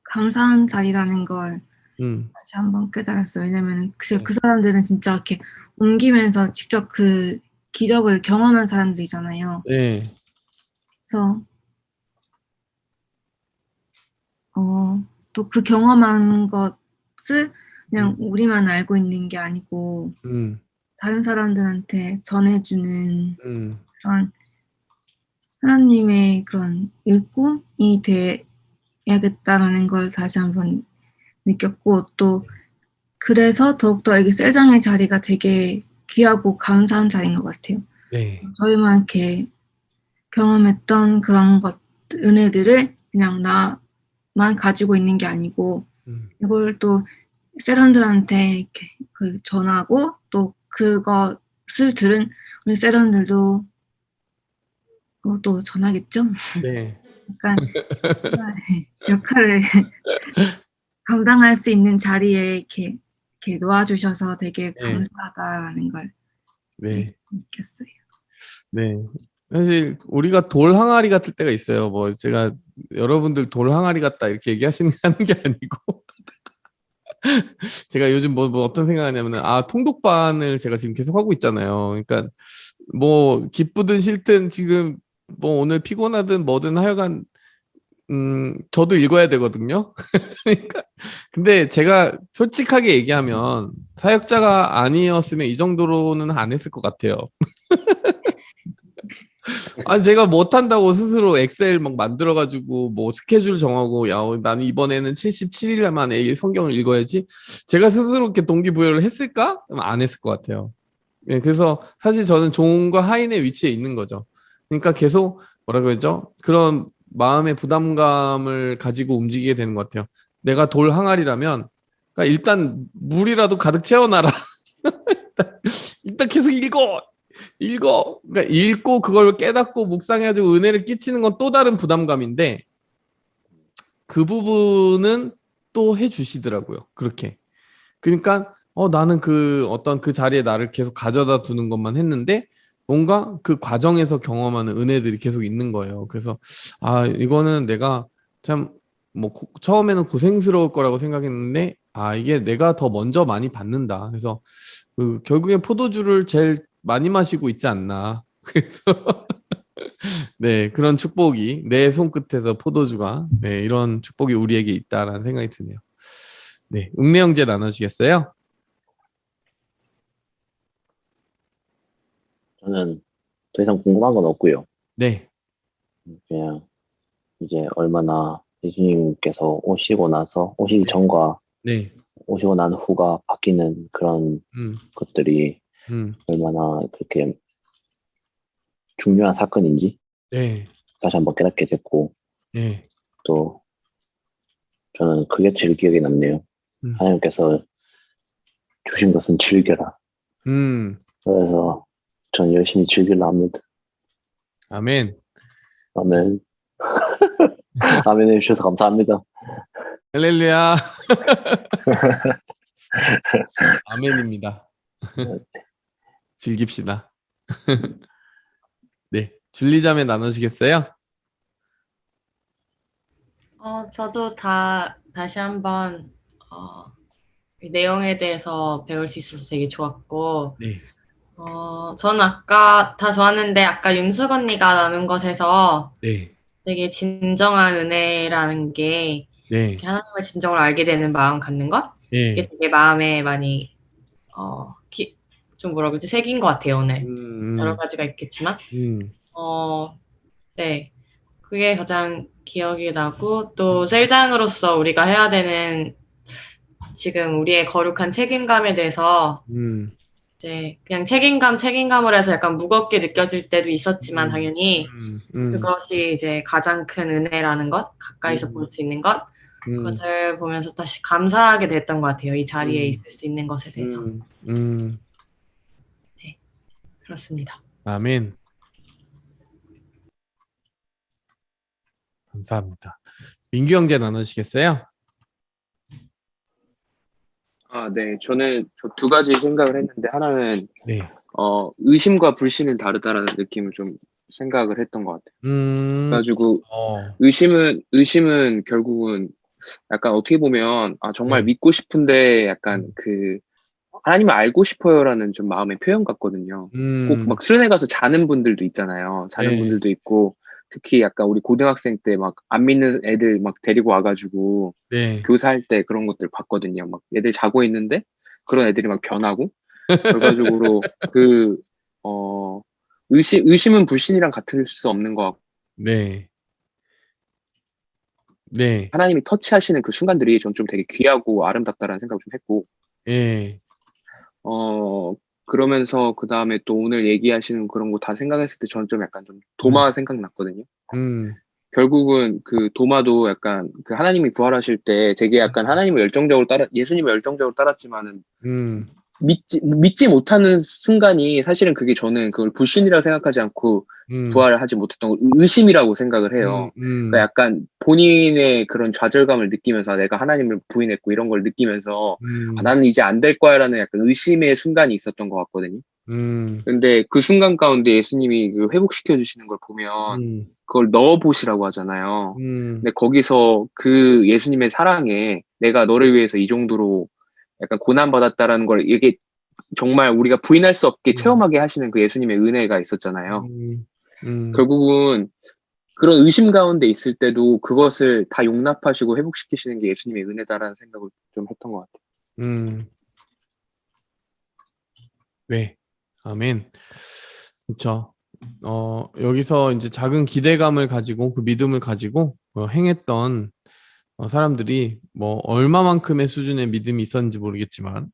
감사한 자리라는 걸 음. 다시 한번 깨달았어요. 왜냐면은 그 사람들은 진짜 이렇게 옮기면서 직접 그 기적을 경험한 사람들이잖아요. 네. 그래서 또 그 경험한 것을 그냥 우리만 알고 있는 게 아니고 다른 사람들한테 전해주는 그런 하나님의 그런 일꾼이 돼야겠다라는 걸 다시 한번 느꼈고, 또 그래서 더욱더 이게 셀장의 자리가 되게 귀하고 감사한 자리인 것 같아요. 네. 저희만 이렇게 경험했던 그런 은혜들을 그냥 나만 가지고 있는 게 아니고 이걸 또 세런들한테 이렇게 전하고 또 그것을 들은 우리 세런들도 또 전하겠죠? 네. 약간 역할을 감당할 수 있는 자리에 이렇게 놓아주셔서 되게 감사하다라는 걸 느꼈어요. 네. 사실 우리가 돌 항아리 같을 때가 있어요. 뭐 제가 여러분들 돌 항아리 같다 이렇게 얘기하는 게 아니고 제가 요즘 뭐 어떤 생각하냐면은 통독반을 제가 지금 계속 하고 있잖아요. 그러니까 뭐 기쁘든 싫든 지금 뭐 오늘 피곤하든 뭐든 하여간 저도 읽어야 되거든요. 그러니까 근데 제가 솔직하게 얘기하면 사역자가 아니었으면 이 정도로는 안 했을 것 같아요. 제가 못한다고 스스로 엑셀 막 만들어가지고 뭐 스케줄 정하고 야 나는 이번에는 77일 만에 이 성경을 읽어야지 제가 스스로 이렇게 동기부여를 했을까? 안 했을 것 같아요. 예, 그래서 사실 저는 종과 하인의 위치에 있는 거죠. 그러니까 계속 뭐라 그러죠? 그런 마음의 부담감을 가지고 움직이게 되는 것 같아요. 내가 돌 항아리라면 그러니까 일단 물이라도 가득 채워놔라. 일단 계속 읽어. 그러니까 읽고 그걸 깨닫고 묵상해가지고 은혜를 끼치는 건 또 다른 부담감인데 그 부분은 또 해주시더라고요. 그렇게. 그러니까 나는 그 어떤 그 자리에 나를 계속 가져다 두는 것만 했는데 뭔가 그 과정에서 경험하는 은혜들이 계속 있는 거예요. 그래서 이거는 내가 참 뭐 처음에는 고생스러울 거라고 생각했는데 이게 내가 더 먼저 많이 받는다. 그래서 결국에 포도주를 제일 많이 마시고 있지 않나. 그래서 네, 그런 축복이 내 손끝에서 포도주가 이런 축복이 우리에게 있다라는 생각이 드네요. 네, 웅내 형제 나눠주시겠어요? 저는 더 이상 궁금한 건 없고요. 네. 그냥 이제 얼마나 예수님께서 오시기 전과 오시고 난 후가 바뀌는 그런 것들이 얼마나 그렇게 중요한 사건인지 다시 한번 깨닫게 됐고 또 저는 그게 제일 기억에 남네요. 하나님께서 주신 것은 즐겨라. 그래서 전 열심히 즐기려 합니다. 아멘. 아멘. 아멘 해주셔서 감사합니다. 할렐루야. 아멘입니다. 즐깁시다. 네, 줄리자매 나누시겠어요? 저도 다시 한번 이 내용에 대해서 배울 수 있어서 되게 좋았고, 저는 아까 다 좋았는데 아까 윤숙 언니가 나눈 것에서 되게 진정한 은혜라는 게 이렇게 하나님의 진정을 알게 되는 마음 갖는 것, 이게 되게 마음에 많이 좀 뭐라 그러지 새긴 것 같아요. 오늘 여러 가지가 있겠지만, 네, 그게 가장 기억이 나고 또 셀장으로서 우리가 해야 되는 지금 우리의 거룩한 책임감에 대해서 이제 그냥 책임감을 해서 약간 무겁게 느껴질 때도 있었지만 당연히 그것이 이제 가장 큰 은혜라는 것, 가까이서 볼 수 있는 것, 그것을 보면서 다시 감사하게 됐던 것 같아요. 이 자리에 있을 수 있는 것에 대해서. 네, 그렇습니다. 아멘. 감사합니다. 민규 형제 나누시겠어요? 네. 저는 저 두 가지 생각을 했는데 하나는 네. 의심과 불신은 다르다라는 느낌을 좀 생각을 했던 것 같아요. 그래가지고 의심은 결국은 약간 어떻게 보면 정말 믿고 싶은데 약간 그 하나님을 알고 싶어요라는 좀 마음의 표현 같거든요. 꼭 막 수련회 가서 자는 분들도 있잖아요. 자는 분들도 있고 특히 약간 우리 고등학생 때 막 안 믿는 애들 막 데리고 와가지고 교사할 때 그런 것들 봤거든요. 막 애들 자고 있는데 그런 애들이 막 변하고 그래가지고 의심은 불신이랑 같을 수 없는 것 같고 네. 하나님이 터치하시는 그 순간들이 전 좀 되게 귀하고 아름답다라는 생각을 좀 했고 그러면서 그 다음에 또 오늘 얘기하시는 그런 거 다 생각했을 때 저는 좀 약간 좀 도마 생각났거든요. 결국은 그 도마도 약간 그 하나님이 부활하실 때 되게 약간 예수님을 열정적으로 따랐지만은 믿지 못하는 순간이 사실은 그게 저는 그걸 불신이라고 생각하지 않고 부활을 하지 못했던 걸 의심이라고 생각을 해요. 그러니까 약간 본인의 그런 좌절감을 느끼면서 내가 하나님을 부인했고 이런 걸 느끼면서 나는 이제 안 될 거야라는 약간 의심의 순간이 있었던 것 같거든요. 근데 그 순간 가운데 예수님이 그 회복시켜 주시는 걸 보면 그걸 넣어보시라고 하잖아요. 근데 거기서 그 예수님의 사랑에 내가 너를 위해서 이 정도로 약간 고난받았다라는 걸 이게 정말 우리가 부인할 수 없게 체험하게 하시는 그 예수님의 은혜가 있었잖아요. 결국은 그런 의심 가운데 있을 때도 그것을 다 용납하시고 회복시키시는 게 예수님의 은혜다라는 생각을 좀 했던 것 같아요. 네. 아멘. 그렇죠. 여기서 이제 작은 기대감을 가지고 그 믿음을 가지고 행했던 사람들이 뭐 얼마만큼의 수준의 믿음이 있었는지 모르겠지만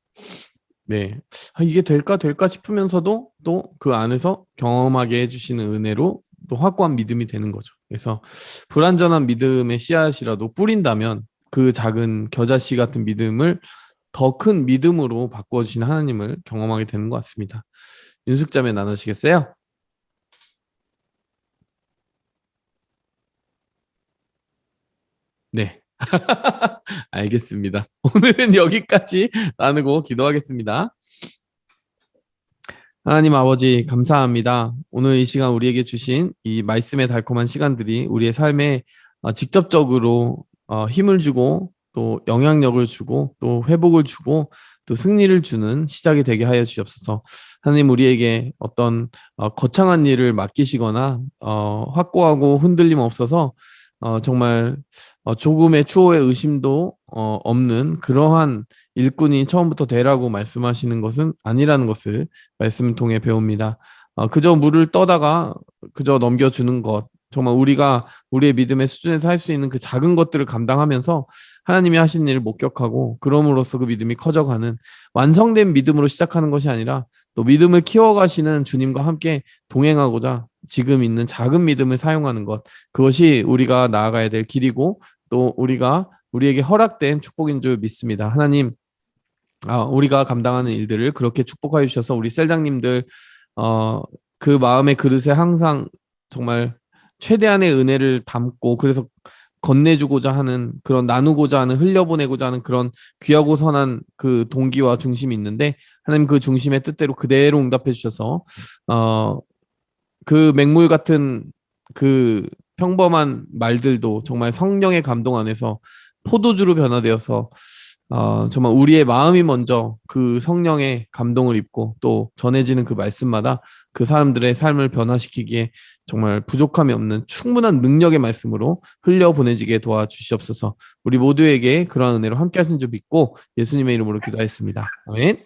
네. 이게 될까 싶으면서도 또 그 안에서 경험하게 해주시는 은혜로 또 확고한 믿음이 되는 거죠. 그래서 불완전한 믿음의 씨앗이라도 뿌린다면 그 작은 겨자씨 같은 믿음을 더 큰 믿음으로 바꿔주시는 하나님을 경험하게 되는 것 같습니다. 윤숙자매 나누시겠어요? 네. 알겠습니다. 오늘은 여기까지 나누고 기도하겠습니다. 하나님 아버지 감사합니다. 오늘 이 시간 우리에게 주신 이 말씀의 달콤한 시간들이 우리의 삶에 직접적으로 힘을 주고 또 영향력을 주고 또 회복을 주고 또 승리를 주는 시작이 되게 하여 주옵소서. 하나님 우리에게 어떤 거창한 일을 맡기시거나 확고하고 흔들림 없어서 정말 조금의 추호의 의심도 없는 그러한 일꾼이 처음부터 되라고 말씀하시는 것은 아니라는 것을 말씀을 통해 배웁니다. 그저 물을 떠다가 그저 넘겨주는 것, 정말 우리가 우리의 믿음의 수준에서 할 수 있는 그 작은 것들을 감당하면서 하나님이 하신 일을 목격하고 그럼으로써 그 믿음이 커져가는 완성된 믿음으로 시작하는 것이 아니라 또 믿음을 키워가시는 주님과 함께 동행하고자 지금 있는 작은 믿음을 사용하는 것, 그것이 우리가 나아가야 될 길이고 또 우리에게 허락된 축복인 줄 믿습니다. 하나님, 우리가 감당하는 일들을 그렇게 축복하여 주셔서 우리 셀장님들 그 마음의 그릇에 항상 정말 최대한의 은혜를 담고 그래서 건네주고자 하는 그런 나누고자 하는 흘려보내고자 하는 그런 귀하고 선한 그 동기와 중심이 있는데 하나님 그 중심의 뜻대로 그대로 응답해 주셔서 그 맹물 같은 그 평범한 말들도 정말 성령의 감동 안에서 포도주로 변화되어서 정말 우리의 마음이 먼저 그 성령의 감동을 입고 또 전해지는 그 말씀마다 그 사람들의 삶을 변화시키기에 정말 부족함이 없는 충분한 능력의 말씀으로 흘려보내지게 도와주시옵소서. 우리 모두에게 그러한 은혜로 함께 하신 줄 믿고 예수님의 이름으로 기도하였습니다. 아멘.